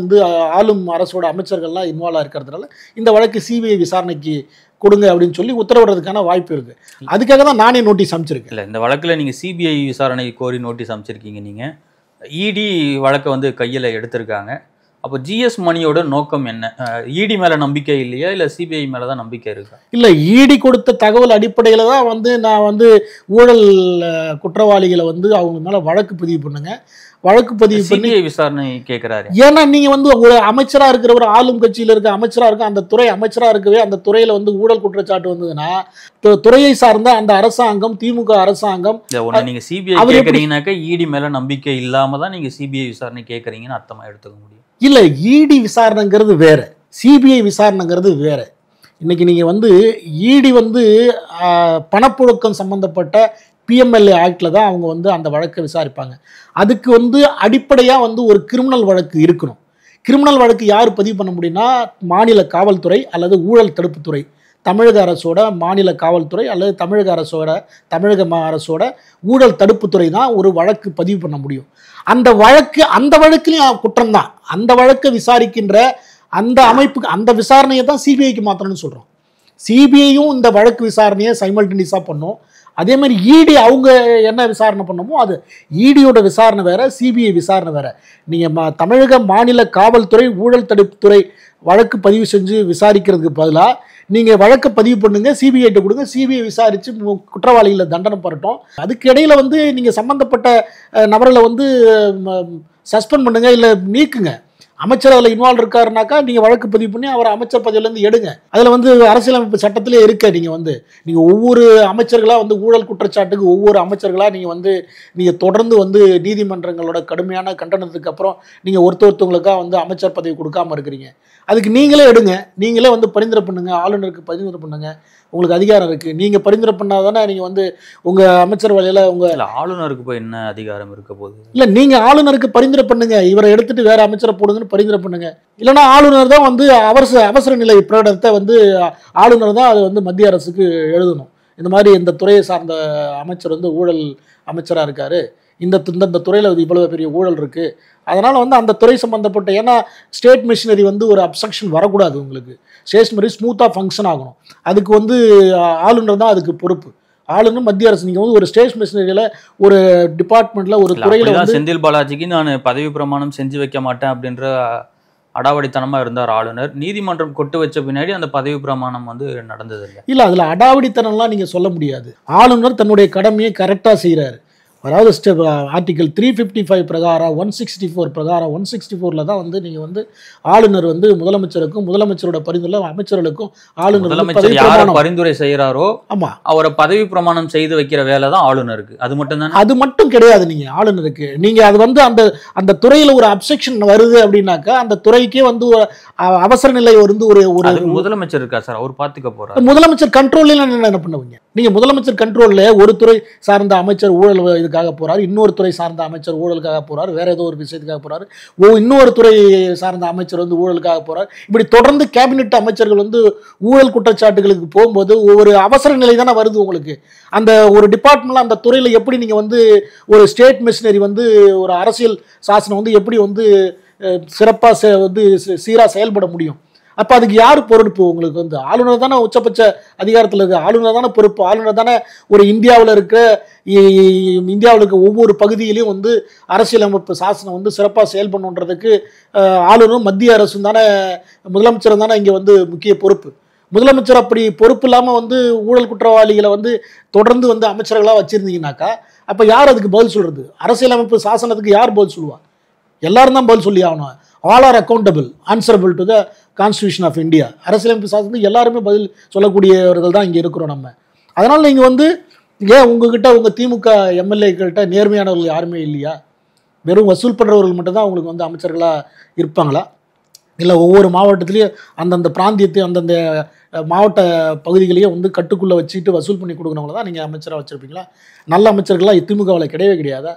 ஆளும் அரசோட அமைச்சர்கள்லாம் இன்வால்வ் இருக்கிறதுனால இந்த வழக்கு சிபிஐ விசாரணைக்கு கொடுங்க அப்படின்னு சொல்லி உத்தரவிடுறதுக்கான வாய்ப்பு இருக்குது. அதுக்காக தான் நானே நோட்டீஸ் அமைச்சிருக்கேன். இல்லை, இந்த வழக்கில் நீங்கள் சிபிஐ விசாரணை கோரி நோட்டீஸ் அமைச்சிருக்கீங்க. நீங்கள் இடி வழக்கை கையில் எடுத்திருக்காங்க. அப்போ ஜிஎஸ் மணியோட நோக்கம் என்ன? இடி மேலே நம்பிக்கை இல்லையா, இல்லை சிபிஐ மேலே தான் நம்பிக்கை இருக்கா? இல்லை, இடி கொடுத்த தகவல் அடிப்படையில் தான் நான் ஊழல் குற்றவாளிகளை அவங்க மேலே வழக்கு பதிவு பண்ணுங்க, வழக்கு பதிவு பண்ணி விசாரணை கேட்குறாரு. ஏன்னா நீங்கள் ஒரு அமைச்சராக இருக்கிற ஒரு ஆளும் கட்சியில் இருக்க அமைச்சராக இருக்க அந்த துறை அமைச்சராக இருக்கவே அந்த துறையில் ஊழல் குற்றச்சாட்டு வந்ததுன்னா துறையை சார்ந்த அந்த அரசாங்கம், திமுக அரசாங்கம், நீங்கள் சிபிஐ கேட்குறீங்கன்னாக்கா இடி மேலே நம்பிக்கை இல்லாமல் தான் நீங்கள் சிபிஐ விசாரணை கேட்குறீங்கன்னு அர்த்தமாக எடுத்துக்க முடியும். இல்லை, இடி விசாரணைங்கிறது வேறு, சிபிஐ விசாரணைங்கிறது வேறு. இன்றைக்கி நீங்கள் இடி பணப்புழக்கம் சம்மந்தப்பட்ட பிஎம்எல்ஏ ஆக்டில் தான் அவங்க அந்த வழக்கை விசாரிப்பாங்க. அதுக்கு அடிப்படையாக ஒரு கிரிமினல் வழக்கு இருக்கணும். கிரிமினல் வழக்கு யார் பதிவு பண்ண முடியும்னா மாநில காவல்துறை அல்லது ஊழல் தடுப்புத்துறை, தமிழக அரசோட மாநில காவல்துறை அல்லது தமிழக அரசோட ஊழல் தடுப்புத்துறை தான் ஒரு வழக்கு பதிவு பண்ண முடியும். அந்த வழக்குலையும் குற்றம் தான். அந்த வழக்கை விசாரிக்கின்ற அந்த அமைப்புக்கு அந்த விசாரணையை தான் சிபிஐக்கு மாற்றணும்னு சொல்கிறோம். சிபிஐயும் இந்த வழக்கு விசாரணையை சைமல்டேனியஸாக பண்ணும். அதே மாதிரி இடி அவங்க என்ன விசாரணை பண்ணமோ அது இடியோட விசாரணை வேற, சிபிஐ விசாரணை வேற. நீங்கள் தமிழக மாநில காவல்துறை ஊழல் தடுப்புத்துறை வழக்கு பதிவு செஞ்சு விசாரிக்கிறதுக்கு பதிலாக நீங்கள் வழக்கை பதிவு பண்ணுங்க, சிபிஐட்ட கொடுங்க, சிபிஐ விசாரித்து குற்றவாளிகளை தண்டனை பெறட்டும். அதுக்கு இடையில வந்து நீங்கள் சம்பந்தப்பட்ட நபர்களை வந்து சஸ்பெண்ட் பண்ணுங்க, இல்லை நீக்குங்க. அமைச்சர் அதில் இன்வால்வ் இருக்காருனாக்கா நீங்கள் வழக்கு பதிவு பண்ணி அவரை அமைச்சர் பதவியிலேருந்து எடுங்க. அதில் வந்து அரசியலமைப்பு சட்டத்திலே இருக்க நீங்கள் ஒவ்வொரு அமைச்சர்களாக வந்து ஊழல் குற்றச்சாட்டுக்கு ஒவ்வொரு அமைச்சர்களாக நீங்கள் தொடர்ந்து வந்து நீதிமன்றங்களோட கடுமையான கண்டனத்துக்கு அப்புறம் நீங்கள் ஒருத்தவங்களுக்காக வந்து அமைச்சர் பதவி கொடுக்காம இருக்கிறீங்க. அதுக்கு நீங்களே எடுங்க, நீங்களே வந்து பரிந்துரை பண்ணுங்க, ஆளுநருக்கு பரிந்துரை பண்ணுங்க, உங்களுக்கு அதிகாரம் இருக்குது. நீங்கள் பரிந்துரை பண்ணாதானே நீங்கள் வந்து உங்கள் அமைச்சர் வேலையில் உங்கள் ஆளுநருக்கு போய் என்ன அதிகாரம் இருக்க போகுது? இல்லை, நீங்கள் ஆளுநருக்கு பரிந்துரை பண்ணுங்க, இவரை எடுத்துட்டு வேற அமைச்சரை போடுங்கன்னு பரிந்துரை பண்ணுங்க. இல்லைன்னா ஆளுநர் தான் வந்து அவசர நிலை பிரகடனத்தை வந்து ஆளுநர் தான் அது வந்து மத்திய அரசுக்கு எழுதணும். இந்த மாதிரி இந்த துறையை சார்ந்த அமைச்சர் வந்து ஊழல் அமைச்சராக இருக்காரு, இந்த துறையில் இவ்வளவு பெரிய ஊழல் இருக்குது, அதனால் வந்து அந்த துறை சம்மந்தப்பட்ட, ஏன்னா ஸ்டேட் மிஷினரி வந்து ஒரு அப்சக்ஷன் வரக்கூடாது, உங்களுக்கு ஸ்டேஷனரி ஸ்மூத்தாக ஃபங்க்ஷன் ஆகணும். அதுக்கு வந்து ஆளுநர் தான் அதுக்கு பொறுப்பு. ஆளுநர் மத்திய அரசு. நீங்கள் வந்து ஒரு ஸ்டேட் மிஷினரியில் ஒரு டிபார்ட்மெண்ட்டில் ஒரு துறையில் வந்து செந்தில் பாலாஜிக்கு நான் பதவி பிரமாணம் செஞ்சு வைக்க மாட்டேன் அப்படின்ற அடாவடித்தனமாக இருந்தார் ஆளுநர். நீதிமன்றம் கொட்டு வச்ச பின்னாடி அந்த பதவி பிரமாணம் வந்து நடந்தது இல்லை. அதில் அடாவடித்தனம்லாம் நீங்கள் சொல்ல முடியாது. ஆளுநர் தன்னுடைய கடமையை கரெக்டாக செய்கிறாரு. அதாவது ஆர்டிகல் 355 பிரகாரம் 164 பிரகாரம் 164 தான் வந்து நீங்கள் வந்து ஆளுநர் வந்து முதலமைச்சருக்கும் முதலமைச்சரோட பரிந்துரை அமைச்சர்களுக்கும் ஆளுநர் பரிந்துரை செய்கிறாரோ ஆமாம் அவரை பதவி பிரமாணம் செய்து வைக்கிற வேலை தான் ஆளுநருக்கு. அது மட்டும் தான். அது மட்டும் கிடையாது. நீங்கள் ஆளுநருக்கு நீங்கள் அது வந்து அந்த துறையில் ஒரு அப்செக்ஷன் வருது அப்படின்னாக்கா அந்த துறைக்கே வந்து அவசர நிலை வந்து ஒரு முதலமைச்சர் இருக்கா சார், அவர் பார்த்துக்க போறாரு. முதலமைச்சர் கண்ட்ரோல்ல என்ன பண்ணுவீங்க? நீங்கள் முதலமைச்சர் கண்ட்ரோல்ல ஒரு துறை சார்ந்த அமைச்சர் ஊழல் இதுக்காக போறாரு, இன்னொரு துறை சார்ந்த அமைச்சர் ஊழலுக்காக போறாரு, வேற ஏதோ ஒரு விஷயத்துக்காக போறாரு, இன்னொரு துறை சார்ந்த அமைச்சர் வந்து ஊழலுக்காக போறாரு. இப்படி தொடர்ந்து கேபினெட் அமைச்சர்கள் வந்து ஊழல் குற்றச்சாட்டுகளுக்கு போகும்போது ஒரு அவசர நிலை தானே வருது உங்களுக்கு. அந்த ஒரு டிபார்ட்மெண்ட்ல அந்த துறையில் எப்படி நீங்க வந்து ஒரு ஸ்டேட் மிஷினரி வந்து ஒரு அரசியல் சாசனம் வந்து எப்படி வந்து சிறப்பாக வந்து சீராக செயல்பட முடியும்? அப்போ அதுக்கு யார் பொறுப்பு? உங்களுக்கு வந்து ஆளுநர் தானே உச்சபட்ச அதிகாரத்தில் இருக்குது, ஆளுநர் தானே பொறுப்பு. ஆளுநர் தானே ஒரு இந்தியாவில் இருக்க ஒவ்வொரு பகுதியிலையும் வந்து அரசியலமைப்பு சாசனம் வந்து சிறப்பாக செயல்படணுன்றதுக்கு ஆளுநரும் மத்திய அரசும் தானே முதலமைச்சரும் தானே இங்கே வந்து முக்கிய பொறுப்பு. முதலமைச்சர் அப்படி பொறுப்பு இல்லாமல் வந்து ஊழல் குற்றவாளிகளை வந்து தொடர்ந்து வந்து அமைச்சர்களாக வச்சுருந்தீங்கன்னாக்கா அப்போ யார் அதுக்கு பதில் சொல்கிறது? அரசியலமைப்பு சாசனத்துக்கு யார் பதில் சொல்லுவா? எல்லாரும் தான் பதில் சொல்லி ஆகணும். All are accountable answerable to the constitution of India. அரசியலமைப்பு சாசனத்துக்கு எல்லாருமே பதில் சொல்லக்கூடியவர்கள் தான் இங்கே இருக்கிறோம் நம்ம. அதனால் நீங்கள் வந்து ஏன் உங்ககிட்ட உங்கள் திமுக எம்எல்ஏக்கள்கிட்ட நேர்மையானவர்கள் யாருமே இல்லையா? வெறும் வசூல் பண்ணுறவர்கள் மட்டும்தான் அவங்களுக்கு வந்து அமைச்சர்களாக இருப்பாங்களா? இல்லை ஒவ்வொரு மாவட்டத்திலையும் அந்தந்த பிராந்தியத்தையும் அந்தந்த மாவட்ட பகுதிகளையும் வந்து கட்டுக்குள்ளே வச்சுட்டு வசூல் பண்ணி கொடுக்குறவங்கள தான் நீங்கள் அமைச்சராக வச்சுருப்பீங்களா? நல்ல அமைச்சர்களாக திமுகவில் கிடையவே கிடையாதா?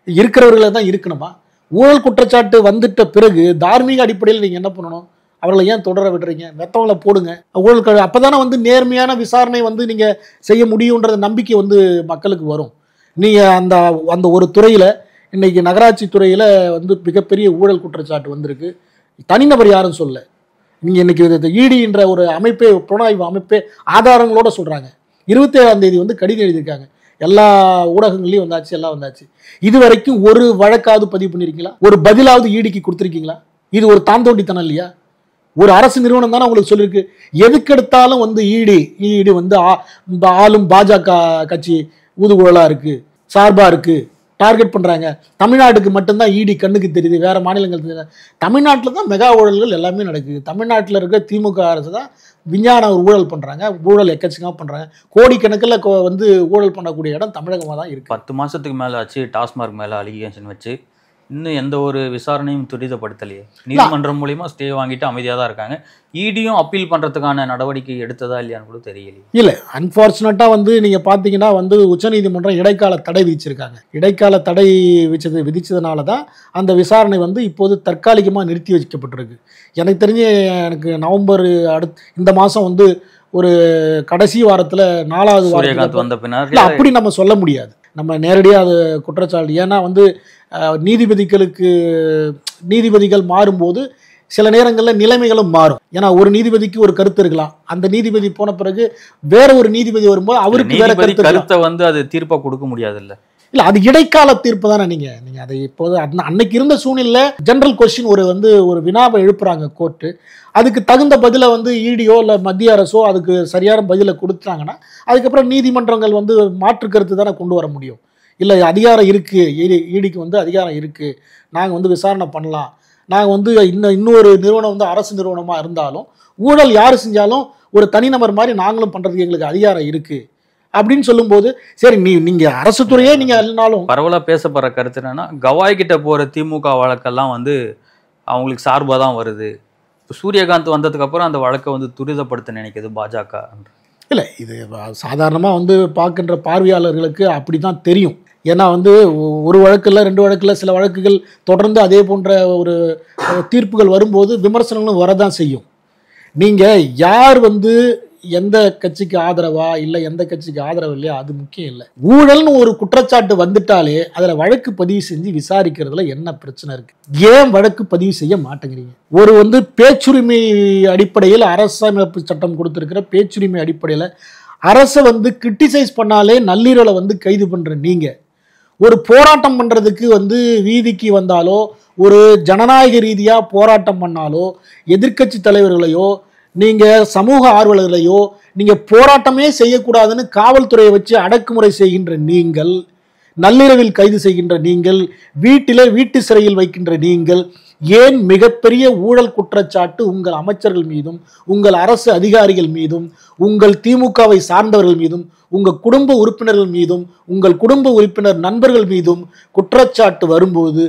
இருக்கிறவர்களை தான் இருக்கணுமா? ஊழல் குற்றச்சாட்டு வந்துட்ட பிறகு தார்மீக அடிப்படையில் நீங்கள் என்ன பண்ணணும்? அவர்களை ஏன் தொடர விடுறீங்க? மெத்தவங்களை போடுங்க. ஊழல் அப்போ தானே வந்து நேர்மையான விசாரணை வந்து நீங்கள் செய்ய முடியுன்ற நம்பிக்கை வந்து மக்களுக்கு வரும். நீங்கள் அந்த ஒரு துறையில் இன்னைக்கு நகராட்சி துறையில் வந்து மிகப்பெரிய ஊழல் குற்றச்சாட்டு வந்திருக்கு. தனிநபர் யாரும் சொல்ல. நீங்கள் இன்னைக்கு இடின்ற ஒரு அமைப்பே, புலனாய்வு அமைப்பே ஆதாரங்களோட சொல்கிறாங்க. 27ஆம் தேதி வந்து கடிதம் எழுதியிருக்காங்க. எல்லா ஊடகங்களையும் வந்தாச்சு, எல்லாம் வந்தாச்சு. இது வரைக்கும் ஒரு வழக்காவது பதிவு பண்ணியிருக்கீங்களா? ஒரு பதிலாவது ஈடிக்கு கொடுத்துருக்கீங்களா? இது ஒரு தாந்தோண்டித்தனம் இல்லையா? ஒரு அரசு நிறுவனம் தானே உங்களுக்கு சொல்லியிருக்கு. எதுக்கெடுத்தாலும் வந்து ஈடி வந்து ஆளும் பாஜக கட்சி ஊதுகுழலாக இருக்குது, சார்பாக இருக்குது, டார்கெட் பண்ணுறாங்க. தமிழ்நாட்டுக்கு மட்டும்தான் ஈடி கண்ணுக்கு தெரியுது, வேறு மாநிலங்கள் தெரியுது. தமிழ்நாட்டில் தான் மெகா ஊழல்கள் எல்லாமே நடக்குது. தமிழ்நாட்டில் இருக்க திமுக அரசு தான் விஞ்ஞான ஊழல் பண்ணுறாங்க, ஊழல் எக்கச்சக்கமாக பண்ணுறாங்க. கோடிக்கணக்கில் வந்து ஊழல் பண்ணக்கூடிய இடம் தமிழகமாக தான் இருக்குது. 10 மாதத்துக்கு மேலே ஆச்சு டாஸ்மார்க் மேலே அலிகேஷன் வச்சு, இன்னும் எந்த ஒரு விசாரணையும் துரிதப்படுத்தலையே. நீதிமன்றம் மூலியமா ஸ்டே வாங்கிட்டு அமைதியாக தான் இருக்காங்க. இடியும் அப்பீல் பண்ணுறதுக்கான நடவடிக்கை எடுத்ததா இல்லையான்னு கூட தெரியலையே. இல்லை, அன்ஃபார்ச்சுனேட்டாக வந்து நீங்கள் பார்த்தீங்கன்னா வந்து உச்சநீதிமன்றம் இடைக்கால தடை விதிச்சிருக்காங்க. இடைக்கால தடை விதிச்சதுனால தான் அந்த விசாரணை வந்து இப்போது தற்காலிகமாக நிறுத்தி வைக்கப்பட்டிருக்கு. எனக்கு தெரிஞ்சு எனக்கு நவம்பர் இந்த மாதம் வந்து ஒரு கடைசி வாரத்தில் 4வது வாரத்தில் வந்த பின்னர் அப்படி நம்ம சொல்ல முடியாது. நம்ம நேரடியாக அது குற்றச்சாட்டு. ஏன்னா வந்து நீதிபதிகள் மாறும்போது சில நேரங்களில் நிலைமைகளும் மாறும். ஏன்னா ஒரு நீதிபதிக்கு ஒரு கருத்து இருக்கலாம், அந்த நீதிபதி போன பிறகு வேற ஒரு நீதிபதி வரும்போது அவருக்கு வேற கருத்தை வந்து அது தீர்ப்பா கொடுக்க முடியாது இல்ல அது இடைக்கால தீர்ப்பு தானே. நீங்க அதை இப்போது அன்னைக்கு இருந்த சூழ்நிலை ஜெனரல் கொஸ்டின் ஒரு வினாவை எழுப்புறாங்க கோர்ட்டு, அதுக்கு தகுந்த பதிலை வந்து ஈடியோ இல்லை மத்திய அரசோ அதுக்கு சரியான பதிலை கொடுத்தாங்கன்னா அதுக்கப்புறம் நீதிமன்றங்கள் வந்து மாற்று கருத்து தானே கொண்டு வர முடியும். இல்லை அதிகாரம் இருக்குது, ஈடிக்கு வந்து அதிகாரம் இருக்குது, நாங்கள் வந்து விசாரணை பண்ணலாம், நாங்கள் வந்து இன்னொரு நிறுவனம் வந்து அரசு நிறுவனமாக இருந்தாலும் ஊழல் யார் செஞ்சாலும் ஒரு தனிநபர் மாதிரி நாங்களும் பண்ணுறதுக்கு எங்களுக்கு அதிகாரம் இருக்குது அப்படின்னு சொல்லும்போது சரி நீங்கள் அரசு துறையே நீங்கள் இல்லைனாலும். பரவலாக பேசப்படுற கருத்து என்னன்னா, கவாய் கிட்ட போகிற திமுக வழக்கெல்லாம் வந்து அவங்களுக்கு சார்பாக தான் வருது. சூரியகாந்த் வந்ததுக்கு அப்புறம் அந்த வழக்கை வந்து துரிதப்படுத்த நினைக்குது பாஜக. இல்லை இது சாதாரணமாக வந்து பார்க்கின்ற பார்வையாளர்களுக்கு அப்படி தான் தெரியும். ஏன்னா வந்து ஒரு வழக்கில் 2 வழக்கில் சில வழக்குகள் தொடர்ந்து அதே போன்ற ஒரு தீர்ப்புகள் வரும்போது விமர்சனங்களும் வரதான் செய்யும். நீங்கள் யார் வந்து எந்த கட்சிக்கு ஆதரவா இல்லை எந்த கட்சிக்கு ஆதரவு இல்லையா அது முக்கியம் இல்லை. ஊழல்னு ஒரு குற்றச்சாட்டு வந்துட்டாலே அதில் வழக்கு பதிவு செஞ்சு விசாரிக்கிறதுல என்ன பிரச்சனை இருக்கு? ஏன் வழக்கு பதிவு செய்ய மாட்டேங்கிறீங்க? ஒரு வந்து பேச்சுரிமை அடிப்படையில் அரசமைப்பு சட்டம் கொடுத்திருக்கிற பேச்சுரிமை அடிப்படையில் அரசை வந்து கிரிட்டிசைஸ் பண்ணாலே நள்ளிரலை வந்து கைது பண்ற நீங்க ஒரு போராட்டம் பண்றதுக்கு வந்து வீதிக்கு வந்தாலோ ஒரு ஜனநாயக ரீதியா போராட்டம் பண்ணாலோ எதிர்க்கட்சி தலைவர்களையோ நீங்க சமூக ஆர்வலர்களையோ நீங்க போராட்டமே செய்யக்கூடாதுன்னு காவல்துறையை வச்சு அடக்குமுறை செய்கின்ற நீங்கள், நள்ளிரவில் கைது செய்கின்ற நீங்கள், வீட்டு சிறையில் வைக்கின்ற நீங்கள், ஏன் மிகப்பெரிய ஊழல் குற்றச்சாட்டு உங்கள் அமைச்சர்கள் மீதும் உங்கள் அரசு அதிகாரிகள் மீதும் உங்கள் திமுகவை சார்ந்தவர்கள் மீதும் உங்கள் குடும்ப உறுப்பினர்கள் மீதும் உங்கள் குடும்ப உறுப்பினர் நண்பர்கள் மீதும் குற்றச்சாட்டு வரும்போது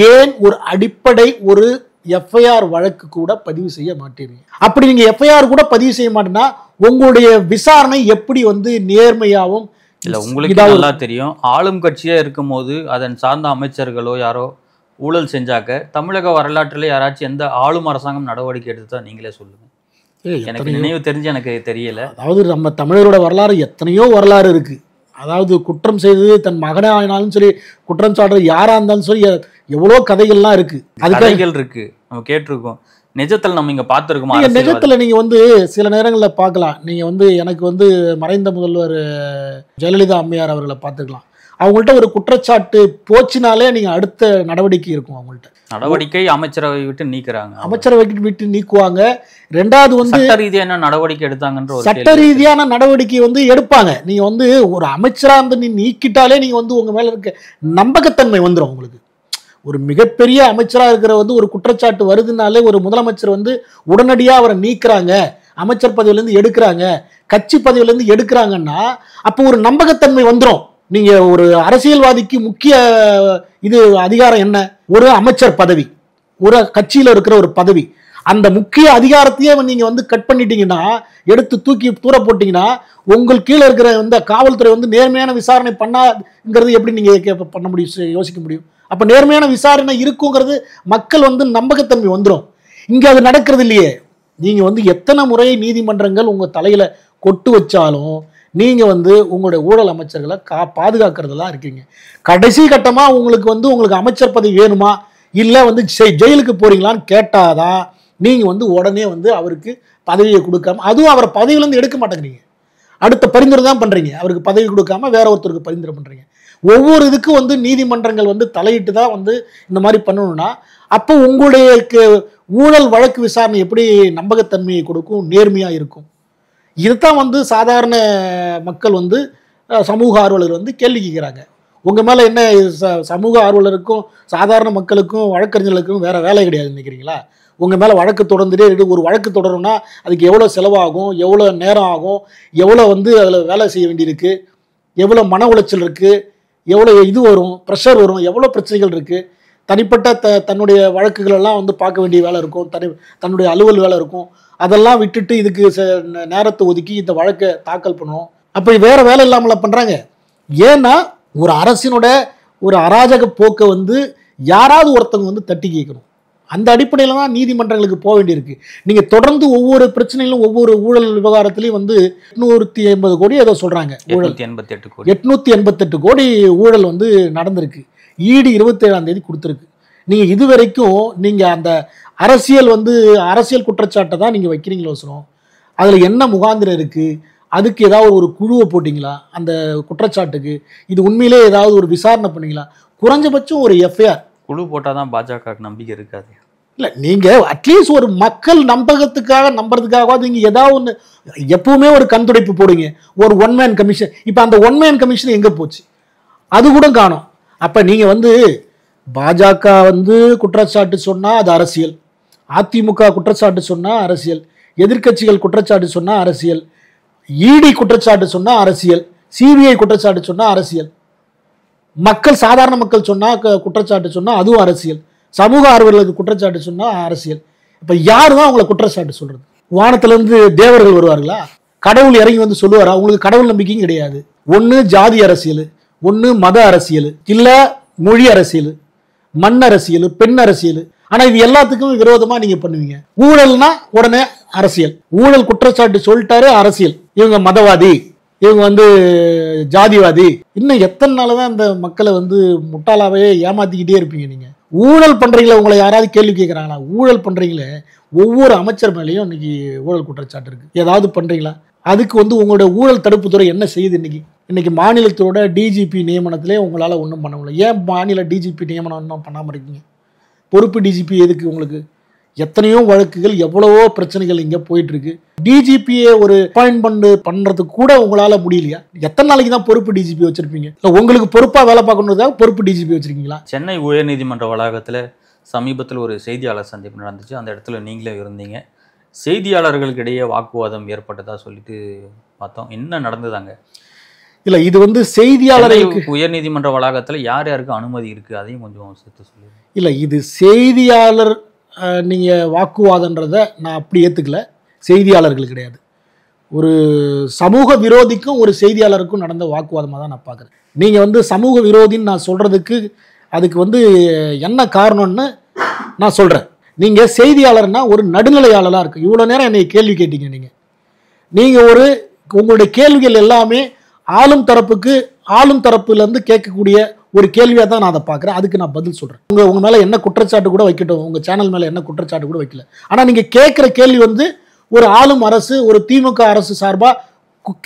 ஏன் ஒரு அடிப்படை ஒரு எஃப்ஐஆர் வழக்கு கூட பதிவு செய்ய மாட்டீங்க? அப்படி நீங்க எஃப்ஐஆர் கூட பதிவு செய்ய மாட்டேன்னா உங்களுடைய விசாரணை எப்படி வந்து நேர்மையாகவும் இல்ல? உங்களுக்கு நல்லா தெரியும், ஆளும் கட்சியா இருக்கும் போது அதன் சார்ந்த அமைச்சர்களோ யாரோ ஊழல் செஞ்சாக்க தமிழக வரலாற்றில் யாராச்சும் எந்த ஆளும் அரசாங்கம் நடவடிக்கை எடுத்தா நீங்களே சொல்லுங்க. எனக்கு நினைவு தெரிஞ்சு எனக்கு தெரியல. அதாவது நம்ம தமிழரோட வரலாறு எத்தனையோ வரலாறு இருக்கு. அதாவது குற்றம் செய்து தன் மகனே ஆனாலும் சரி, குற்றம் சாட்டுறது யாரா இருந்தாலும் சரி, எவ்வளோ கதைகள்லாம் இருக்கு. அது கதைகள் இருக்கு, நம்ம கேட்டிருக்கோம். நிஜத்தில் நம்ம இங்க பார்த்துருக்கோம். நிஜத்துல நீங்க வந்து சில நேரங்களில் பார்க்கலாம். நீங்க வந்து எனக்கு வந்து மறைந்த முதல்வர் ஜெயலலிதா அம்மையார் அவர்களை பார்த்துக்கலாம். அவங்கள்ட்ட ஒரு குற்றச்சாட்டு போச்சுனாலே நீங்க அடுத்த நடவடிக்கை இருக்கும். அவங்கள்ட்ட நடவடிக்கை அமைச்சரவை விட்டு நீக்குறாங்க, அமைச்சரவை விட்டு நீக்குவாங்க. ரெண்டாவது வந்து சட்ட ரீதியான நடவடிக்கை எடுத்தாங்கன்ற சட்ட ரீதியான நடவடிக்கை வந்து எடுப்பாங்க. நீங்க வந்து ஒரு அமைச்சரா வந்து நீ நீக்கிட்டாலே நீங்க வந்து உங்க மேல இருக்க நம்பகத்தன்மை வந்துடும். உங்களுக்கு ஒரு மிகப்பெரிய அமைச்சரா இருக்கிற வந்து ஒரு குற்றச்சாட்டு வருதுனாலே ஒரு முதலமைச்சர் வந்து உடனடியா அவரை நீக்குறாங்க, அமைச்சர் பதவியிலேருந்து எடுக்கிறாங்க, கட்சி பதவியிலேருந்து எடுக்கிறாங்கன்னா அப்போ ஒரு நம்பகத்தன்மை வந்துடும். நீங்க ஒரு அரசியல்வாதிக்கு முக்கிய இது அதிகாரம் என்ன? ஒரு அமைச்சர் பதவி, ஒரு கட்சியில இருக்கிற ஒரு பதவி. அந்த முக்கிய அதிகாரத்தையே நீங்க வந்து கட் பண்ணிட்டீங்கன்னா, எடுத்து தூக்கி தூர போட்டீங்கன்னா உங்கள் கீழே இருக்கிற இந்த காவல்துறை வந்து நேர்மையான விசாரணை பண்ணாங்கிறது எப்படி நீங்க பண்ண முடியும், யோசிக்க முடியும்? அப்ப நேர்மையான விசாரணை இருக்குங்கிறது மக்கள் வந்து நம்பகத்தன்மை வந்துடும். இங்க அது நடக்கிறது இல்லையே. நீங்க வந்து எத்தனை முறை நீதிமன்றங்கள் உங்க தலையில கொட்டு வச்சாலும் நீங்க வந்து உங்களுடைய ஊழல் அமைச்சர்களை பாதுகாக்கிறதுலாம் இருக்கீங்க. கடைசி கட்டமா உங்களுக்கு அமைச்சர் பதவி வேணுமா இல்ல வந்து ஜெயிலுக்கு போறீங்களான்னு கேட்டாதான் நீங்க வந்து உடனே வந்து அவருக்கு பதவியை கொடுக்காம, அதுவும் அவரை பதவியிலேருந்து எடுக்க மாட்டேங்கிறீங்க, அடுத்த பரிந்துரை தான் பண்றீங்க. அவருக்கு பதவி கொடுக்காம வேற ஒருத்தருக்கு பரிந்துரை பண்றீங்க. ஒவ்வொரு இதுக்கும் வந்து நீதிமன்றங்கள் வந்து தலையிட்டு தான் வந்து இந்த மாதிரி பண்ணணும்னா அப்போ உங்களுடைய ஊழல் வழக்கு விசாரணை எப்படி நம்பகத்தன்மையை கொடுக்கும், நேர்மையா இருக்கும்? இதுதான் வந்து சாதாரண மக்கள் வந்து சமூக ஆர்வலர் வந்து கேள்வி கேட்குறாங்க. உங்கள் மேலே என்ன சமூக ஆர்வலருக்கும் சாதாரண மக்களுக்கும் வழக்கறிஞர்களுக்கும் வேறு வேலை கிடையாது நினைக்கிறீங்களா? உங்கள் மேலே வழக்கு தொடர்ந்துட்டே ஒரு வழக்கு தொடரணும்னா அதுக்கு எவ்வளோ செலவாகும், எவ்வளோ நேரம் ஆகும், எவ்வளோ வந்து அதில் வேலை செய்ய வேண்டியிருக்கு, எவ்வளோ மன உளைச்சல் இருக்குது, எவ்வளோ இது வரும், ப்ரெஷர் வரும், எவ்வளோ பிரச்சனைகள் இருக்குது. தனிப்பட்ட தன்னுடைய வழக்குகளெல்லாம் வந்து பார்க்க வேண்டிய வேலை இருக்கும், தன்னுடைய அலுவல் வேலை இருக்கும். அதெல்லாம் விட்டுட்டு இதுக்கு நேரத்தை ஒதுக்கி இந்த வழக்கை தாக்கல் பண்ணணும். அப்படி வேற வேலை இல்லாமல பண்ணுறாங்க. ஏன்னா ஒரு அரசினோட ஒரு அராஜக போக்கை வந்து யாராவது ஒருத்தவங்க வந்து தட்டி கேட்கணும். அந்த அடிப்படையில் தான் நீதிமன்றங்களுக்கு போக வேண்டியிருக்கு. நீங்கள் தொடர்ந்து ஒவ்வொரு பிரச்சனையிலும் ஒவ்வொரு ஊழல் விவகாரத்திலையும் வந்து 880 கோடி ஏதோ சொல்கிறாங்க, 888 கோடி ஊழல் வந்து நடந்திருக்கு. ஈடி 27ஆம் தேதி கொடுத்துருக்கு. நீங்கள் இதுவரைக்கும் நீங்கள் அந்த அரசியல் வந்து அரசியல் குற்றச்சாட்டை தான் நீங்கள் வைக்கிறீங்களோ சொல்லுவோம். அதில் என்ன முகாந்திரம் இருக்குது, அதுக்கு ஏதாவது ஒரு குழுவை போட்டிங்களா, அந்த குற்றச்சாட்டுக்கு இது உண்மையிலே ஏதாவது ஒரு விசாரணை பண்ணீங்களா? குறைஞ்சபட்சம் ஒரு எஃப்ஐஆர் குழு போட்டால் தான் பாஜகவுக்கு நம்பிக்கை இருக்காது. இல்லை, நீங்கள் அட்லீஸ்ட் ஒரு மக்கள் நம்புறதுக்காகவாது நீங்கள் ஏதாவது ஒன்று, எப்பவுமே ஒரு கண் துடைப்பு போடுங்க, ஒரு ஒன்மேன் கமிஷன். இப்போ அந்த ஒன்மேன் கமிஷன் எங்கே போச்சு, அது கூட காணோம். அப்போ நீங்கள் வந்து பாஜக வந்து குற்றச்சாட்டு சொன்னால் அது அரசியல், அதிமுக குற்றச்சாட்டு சொன்னால் அரசியல், எதிர்க்கட்சிகள் குற்றச்சாட்டு சொன்னால் அரசியல், இடி குற்றச்சாட்டு சொன்னால் அரசியல், சிபிஐ குற்றச்சாட்டு சொன்னால் அரசியல், மக்கள் சாதாரண மக்கள் சொன்னால் குற்றச்சாட்டு சொன்னால் அதுவும் அரசியல், சமூக ஆர்வலர்களுக்கு குற்றச்சாட்டு சொன்னால் அரசியல். இப்போ யார் தான் அவங்களை குற்றச்சாட்டு சொல்கிறது? வானத்திலேருந்து தேவர்கள் வருவார்களா? கடவுள் இறங்கி வந்து சொல்லுவாரா? உங்களுக்கு கடவுள் நம்பிக்கையும் கிடையாது. ஒன்று ஜாதி அரசியல், ஒன்று மத அரசியல், இல்லை மொழி அரசியல், மண் அரசியல், பெண் அரசியல். ஆனா இது எல்லாத்துக்கும் விரோதமா நீங்க பண்ணுவீங்க. ஊழல்னா உடனே அரசியல், ஊழல் குற்றச்சாட்டு சொல்லிட்டாரு அரசியல், இவங்க மதவாதி, இவங்க வந்து ஜாதிவாதி. இன்னும் எத்தனை நாள் தான் இந்த மக்களை வந்து முட்டாளாவே ஏமாத்திக்கிட்டே இருப்பீங்க நீங்க? ஊழல் பண்றீங்களா? உங்களை யாராவது கேள்வி கேட்கறாங்களா? ஊழல் பண்றீங்களே, ஒவ்வொரு அமைச்சர் மேலேயும் இன்னைக்கு ஊழல் குற்றச்சாட்டு இருக்கு. ஏதாவது பண்றீங்களா? அதுக்கு வந்து உங்களோட ஊழல் தடுப்புத்துறை என்ன செய்யுது? இன்னைக்கு மாநிலத்தோட டிஜிபி நியமனத்திலே உங்களால ஒன்றும் பண்ண முடியல. ஏன் மாநில டிஜிபி நியமனம் இன்னும் பண்ணாம இருக்கீங்க? பொறுப்பு டிஜிபி எதுக்கு உங்களுக்கு? எத்தனையோ வழக்குகள், எவ்வளவோ பிரச்சனைகள் இங்க போயிட்டு இருக்கு. டிஜிபியை ஒரு அப்பாயின்மெண்ட் பண்றதுக்கு கூட உங்களால முடியலையா? எத்தனை நாளைக்கு தான் பொறுப்பு டிஜிபி வச்சிருப்பீங்க? உங்களுக்கு பொறுப்பா வேலை பார்க்கணுன்றதுக்காக பொறுப்பு டிஜிபி வச்சிருக்கீங்களா? சென்னை உயர்நீதிமன்ற வளாகத்தில் சமீபத்தில் ஒரு செய்தியாளர் சந்திப்பு நடந்துச்சு. அந்த இடத்துல நீங்களே இருந்தீங்க. செய்தியாளர்களுக்கு இடையே வாக்குவாதம் ஏற்பட்டதா சொல்லிட்டு பார்த்தோம். என்ன நடந்ததாங்க? இல்ல, இது வந்து செய்தியாளருக்கு உயர்நீதிமன்ற வளாகத்தில் யார் யாருக்கு அனுமதி இருக்கு, அதையும் கொஞ்சம் சேர்த்து சொல்லுங்க. இல்ல, இது செய்தியாளர் நீங்க வாக்குவாதன்றத நான் அப்படி ஏத்துக்கல. செய்தியாளர்கள் கிடையாது, ஒரு சமூக விரோதிக்கும் ஒரு செய்தியாளருக்கும் நடந்த வாக்குவாதமாக தான் நான் பார்க்குறேன். நீங்கள் வந்து சமூக விரோதின்னு நான் சொல்கிறதுக்கு அதுக்கு வந்து என்ன காரணம்னு நான் சொல்கிறேன். நீங்கள் செய்தியாளர்னா ஒரு நடுநிலையாளராக இருக்குது. இவ்வளோ நேரம் என்னை கேள்வி கேட்டீங்க. நீங்கள் உங்களுடைய கேள்விகள் எல்லாமே ஆளும் தரப்புலேருந்து கேட்கக்கூடிய ஒரு கேள்வியாக தான் நான் அதை பார்க்குறேன். அதுக்கு நான் பதில் சொல்கிறேன். உங்கள் மேலே என்ன குற்றச்சாட்டு கூட வைக்கட்டும், உங்கள் சேனல் மேலே என்ன குற்றச்சாட்டு கூட வைக்கல. ஆனால் நீங்கள் கேட்குற கேள்வி வந்து ஒரு ஆளும் அரசு, ஒரு திமுக அரசு சார்பாக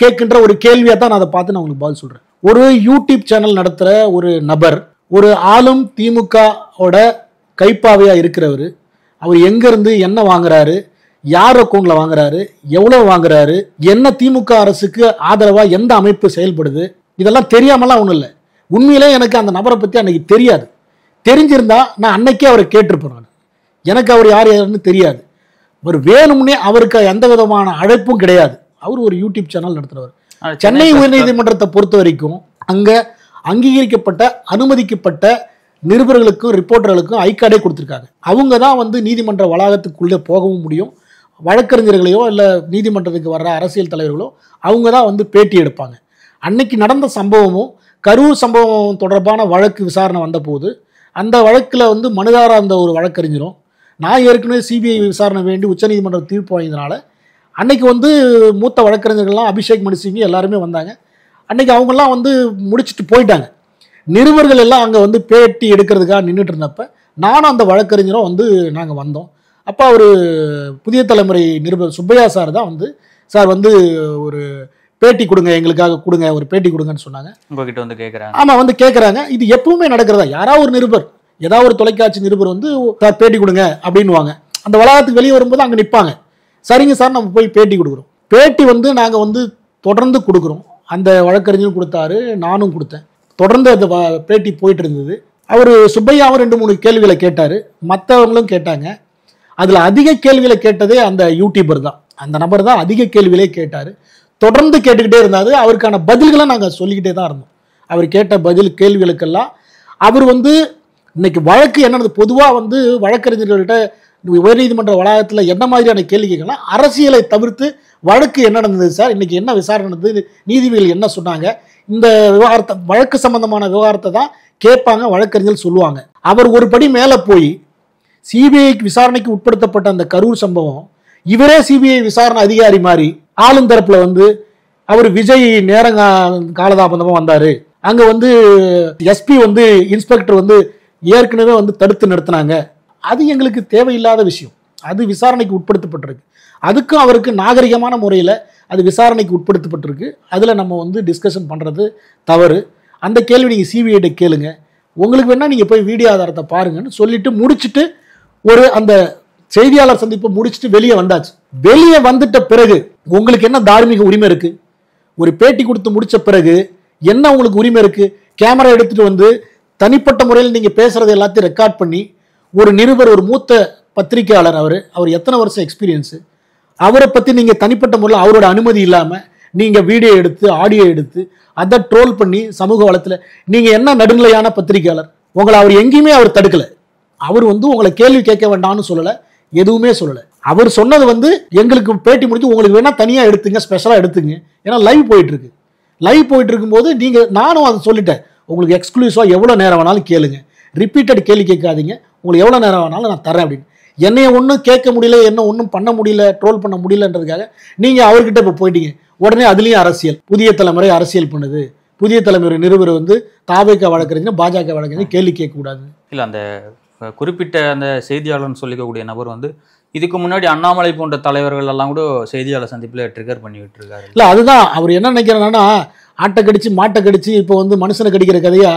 கேட்கின்ற ஒரு கேள்வியாக தான் நான் அதை பார்த்து நான் உங்களுக்கு பதில் சொல்கிறேன். ஒரு யூடியூப் சேனல் நடத்துகிற ஒரு நபர், ஒரு ஆளும் திமுகவோட கைப்பாவையாக இருக்கிறவர், அவர் எங்கேருந்து என்ன வாங்குறாரு, யார் அக்கௌண்ட்டில் வாங்குறாரு, எவ்வளோ வாங்குறாரு, என்ன திமுக அரசுக்கு ஆதரவாக எந்த அமைப்பு செயல்படுது, இதெல்லாம் தெரியாமலாம் ஒன்றும் இல்லை. உண்மையிலே எனக்கு அந்த நபரை பற்றி அன்னைக்கு தெரியாது. தெரிஞ்சிருந்தா நான் அன்னைக்கே அவரை கேட்டிருப்பேன். எனக்கு அவர் யாருன்னு தெரியாது. ஒரு வேணும்னே அவருக்கு எந்த விதமான அழைப்பும் கிடையாது. அவர் ஒரு யூடியூப் சேனல் நடத்துறவர். சென்னை உயர்நீதிமன்றத்தை பொறுத்த வரைக்கும் அங்கே அங்கீகரிக்கப்பட்ட அனுமதிக்கப்பட்ட நிருபர்களுக்கும் ரிப்போர்ட்டர்களுக்கும் ஐகார்டே கொடுத்துருக்காங்க. அவங்க தான் வந்து நீதிமன்ற வளாகத்துக்குள்ளே போகவும் முடியும். வழக்கறிஞர்களையோ இல்லை நீதிமன்றத்துக்கு வர்ற அரசியல் தலைவர்களோ அவங்க தான் வந்து பேட்டி எடுப்பாங்க. அன்னைக்கு நடந்த சம்பவமும் கரூர் சம்பவம் தொடர்பான வழக்கு விசாரணை வந்தபோது அந்த வழக்கில் வந்து மனுதாரா இருந்த ஒரு வழக்கறிஞரும், நான் ஏற்கனவே சிபிஐ விசாரணை வேண்டி உச்சநீதிமன்றம் தீர்ப்பு வாங்கியதுனால அன்னைக்கு வந்து மூத்த வழக்கறிஞர்கள்லாம் அபிஷேக் மனு சிங் எல்லாருமே வந்தாங்க. அன்னைக்கு அவங்கெல்லாம் வந்து முடிச்சுட்டு போயிட்டாங்க. நிருபர்கள் எல்லாம் அங்கே வந்து பேட்டி எடுக்கிறதுக்காக நின்றுட்டு இருந்தப்ப நானும் அந்த வழக்கறிஞரும் வந்து நாங்கள் வந்தோம். அப்போ அவர் புதிய தலைமுறை நிருபர் சுப்பையா சார் தான் வந்து, சார் வந்து ஒரு பேட்டி கொடுங்க, எங்களுக்காக கொடுங்க, ஒரு பேட்டி கொடுங்கன்னு சொன்னாங்க. உங்ககிட்ட வந்து கேட்குறாங்க. ஆமாம், வந்து கேட்குறாங்க. இது எப்பவுமே நடக்கிறதா? யாராவது ஒரு நிருபர், ஏதாவது ஒரு தொலைக்காட்சி நிருபர் வந்து சார் பேட்டி கொடுங்க அப்படின்வாங்க. அந்த வளாகத்துக்கு வெளியே வரும்போது அங்கே நிற்பாங்க. சரிங்க சார், நம்ம போய் பேட்டி கொடுக்குறோம். பேட்டி வந்து நாங்கள் வந்து தொடர்ந்து கொடுக்குறோம். அந்த வழக்கறிஞரும் கொடுத்தாரு, நானும் கொடுத்தேன். தொடர்ந்து அந்த பேட்டி போயிட்டு இருந்தது. அவர் சுப்பையாவும் 2-3 கேள்விகளை கேட்டார், மற்றவங்களும் கேட்டாங்க. அதில் அதிக கேள்விகளை கேட்டதே அந்த யூடியூபர் தான். அந்த நபர் தான் அதிக கேள்விகளே கேட்டார். தொடர்ந்து கேட்டுக்கிட்டே இருந்தாரு. அவருக்கான பதில்களை நாங்கள் சொல்லிக்கிட்டே தான் இருந்தோம். அவர் கேட்ட கேள்விகளுக்கெல்லாம் அவர் வந்து இன்னைக்கு வழக்கு என்னது, பொதுவாக வந்து வழக்கறிஞர்கள்ட்ட உயர்நீதிமன்ற வளாகத்தில் என்ன மாதிரியான கேள்வி கேட்கலாம், அரசியலை தவிர்த்து வழக்கு என்ன நடந்தது சார், இன்னைக்கு என்ன விசாரணை நடந்தது, நீதிபதிகள் என்ன சொன்னாங்க, இந்த விவகாரத்தை வழக்கு சம்பந்தமான விவகாரத்தை தான் கேட்பாங்க, வழக்கறிஞர்கள் சொல்லுவாங்க. அவர் ஒரு படி மேலே போய் சிபிஐ விசாரணைக்கு உட்படுத்தப்பட்ட அந்த கரூர் சம்பவம், இவரே சிபிஐ விசாரணை அதிகாரி மாதிரி ஆளும் தரப்புல வந்து அவர் விஜய் நேரம் காலதாமதமாக வந்தாரு, அங்கே வந்து எஸ்பி வந்து இன்ஸ்பெக்டர் வந்து ஏற்கனவே வந்து தடுத்து நிறுத்தினாங்க, அது எங்களுக்கு தேவையில்லாத விஷயம். அது விசாரணைக்கு உட்படுத்தப்பட்டிருக்கு. அதுக்கும் அவருக்கு நாகரிகமான முறையில் அது விசாரணைக்கு உட்படுத்தப்பட்டிருக்கு. அதில் நம்ம வந்து டிஸ்கஷன் பண்ணுறது தவறு. அந்த கேள்வி நீங்கள் சிபிஐட்ட கேளுங்க, உங்களுக்கு வேணால் நீங்கள் போய் வீடியோ ஆதாரத்தை பாருங்கன்னு சொல்லிட்டு முடிச்சுட்டு அந்த செய்தியாளர் சந்திப்பை முடிச்சுட்டு வெளியே வந்தாச்சு. வெளியே வந்துட்ட பிறகு உங்களுக்கு என்ன தார்மீக உரிமை இருக்கு? ஒரு பேட்டி கொடுத்து முடிச்ச பிறகு என்ன உங்களுக்கு உரிமை இருக்கு? கேமரா எடுத்துட்டு வந்து தனிப்பட்ட முறையில் நீங்க பேசுறது எல்லாத்தையும் ரெக்கார்ட் பண்ணி ஒரு நிருபர், ஒரு மூத்த பத்திரிகையாளர், அவர் எத்தனை வருஷம் எக்ஸ்பீரியன்ஸ், அவரை பத்தி நீங்க தனிப்பட்ட முறையில் அவரோட அனுமதி இல்லாம நீங்க வீடியோ எடுத்து ஆடியோ எடுத்து அதை ட்ரோல் பண்ணி சமூக வளத்துல, நீங்க என்ன நடுநிலையான பத்திரிகையாளர்? உங்களை அவர் எங்கேயுமே அவர் தடுக்கல. அவர் வந்து உங்களை கேள்வி கேட்க வேண்டாம்னு சொல்லல, எதுவுமே சொல்லல. அவர் சொன்னது வந்து எங்களுக்கு பேட்டி முடிச்சு உங்களுக்கு வேணா தனியா எடுத்துங்க, ஸ்பெஷலா எடுத்துங்க, ஏன்னா லைவ் போயிட்டு இருக்கு. லைவ் போயிட்டு இருக்கும்போது நீங்க, நானும் அதை சொல்லிட்டேன், உங்களுக்கு எக்ஸ்க்ளூசிவா எவ்வளவு நேரம் வேணாலும் கேளுங்க, ரிப்பீட்டட் கேள்வி கேட்காதீங்க, உங்களுக்கு எவ்வளவு நேரம் வேணாலும் நான் தரேன் அப்படின்னு. என்னைய ஒன்றும் கேட்க முடியல, என்ன ஒன்றும் பண்ண முடியல, ட்ரோல் பண்ண முடியலன்றதுக்காக நீங்க அவர்கிட்ட இப்போ போயிட்டீங்க. உடனே அதுலயும் அரசியல், புதிய தலைமுறை அரசியல் பண்ணுது, புதிய தலைமுறை நிருபர் வந்து தாவேக வழக்கறிஞர் பாஜக வழக்கறிஞர் கேள்வி கேட்கக்கூடாது. இல்லை, அந்த குறிப்பிட்ட அந்த செய்தியாளர்னு சொல்லிக்கக்கூடிய நபர் வந்து இதுக்கு முன்னாடி அண்ணாமலை போன்ற தலைவர்கள் எல்லாம் கூட செய்தியாளர் சந்திப்பில் ட்ரிகர் பண்ணி விட்டுருக்காரு. இல்லை, அதுதான் அவர் என்ன நினைக்கிறாங்கன்னா, ஆட்டை கடிச்சு மாட்டை கடிச்சு இப்போ வந்து மனுஷனை கடிக்கிற கதையா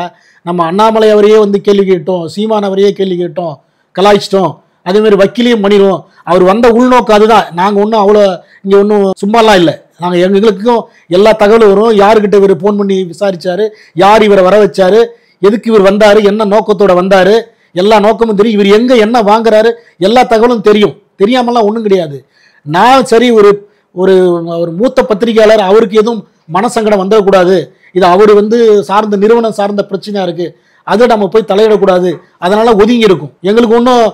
நம்ம அண்ணாமலை அவரையே வந்து கேள்வி கேட்டோம், சீமான் அவரையே கேள்வி கேட்டோம், கலாய்ச்சிட்டோம், அதே மாதிரி வக்கீலையும் பண்ணிடுவோம். அவர் வந்த உள்நோக்கம் அதுதான். நாங்கள் ஒன்றும் அவ்வளோ இங்கே ஒன்றும் சும்மாலாம் இல்லை, நாங்கள் எங்களுக்கும் எல்லா தகவலும் வரும், யாருக்கிட்ட இவர் ஃபோன் பண்ணி விசாரிச்சாரு, யார் இவரை வர வச்சாரு, எதுக்கு இவர் வந்தாரு, என்ன நோக்கத்தோட வந்தாரு, எல்லா நோக்கமும் தெரியும், இவர் எங்க என்ன வாங்குறாரு, எல்லா தகவலும் தெரியும். தெரியாமலாம் ஒன்றும் கிடையாது. நான் சரி, ஒரு ஒரு மூத்த பத்திரிகையாளர், அவருக்கு எதுவும் மனசங்கடம் வந்துடக்கூடாது, இது அவர் வந்து சார்ந்த நிறுவனம் சார்ந்த பிரச்சனையா இருக்கு, அதை நம்ம போய் தலையிடக்கூடாது, அதனால ஒதுங்கி இருக்கும். எங்களுக்கு ஒன்றும்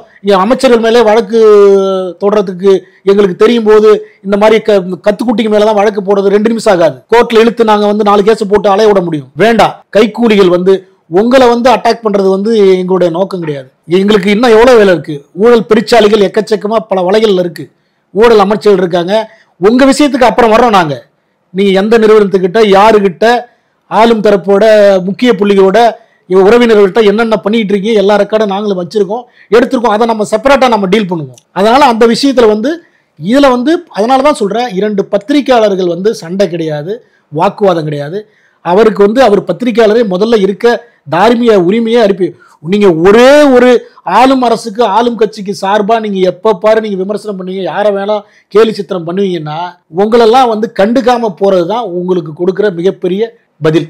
அமைச்சர்கள் மேலே வழக்கு தொடர்றதுக்கு எங்களுக்கு தெரியும் போது இந்த மாதிரி கத்துக்குட்டிக்கு மேலதான் வழக்கு போடுறது 2 நிமிஷம் ஆகாது. கோர்ட்ல இழுத்து நாங்க வந்து 4 கேஸ் போட்டு அலைய விட முடியும். வேண்டாம், கைக்கூலிகள் வந்து உங்களை வந்து அட்டாக் பண்றது வந்து எங்களுடைய நோக்கம் கிடையாது. எங்களுக்கு இன்னும் எவ்வளவு வேலை இருக்கு. ஊழல் பெருச்சாளிகள் எக்கச்சக்கமா பல வலைகள்ல இருக்கு, ஊழல் அமைச்சர்கள் இருக்காங்க. உங்க விஷயத்துக்கு அப்புறம் வர்றோம் நாங்க. நீங்க எந்த நிறுவனத்துக்கிட்ட, யாருக்கிட்ட, ஆளும் தரப்போட முக்கிய புள்ளிகளோட உறவினர்கள்ட்ட என்னென்ன பண்ணிட்டு இருக்கீங்க எல்லா ரெக்கார்டும் நாங்களும் வச்சிருக்கோம், எடுத்திருக்கோம். அதை நம்ம செப்பரேட்டா நம்ம டீல் பண்ணுவோம். அதனால அந்த விஷயத்துல வந்து இதுல வந்து அதனாலதான் சொல்றேன், 2 பத்திரிகையாளர்கள் வந்து சண்டை கிடையாது, வாக்குவாதம் கிடையாது. அவருக்கு வந்து அவர் பத்திரிகையாளரே முதல்ல இருக்க தார்மீக உரிமையை அனுப்பி, நீங்க ஒரே ஒரு ஆளும் அரசுக்கு ஆளும் கட்சிக்கு சார்பா நீங்க எப்ப பாரு நீங்க விமர்சனம் பண்ணுவீங்க, யாரை வேணா கேலி சித்திரம் பண்ணுவீங்கன்னா உங்களெல்லாம் வந்து கண்டுக்காம போறதுதான் உங்களுக்கு கொடுக்கிற மிகப்பெரிய பதில்.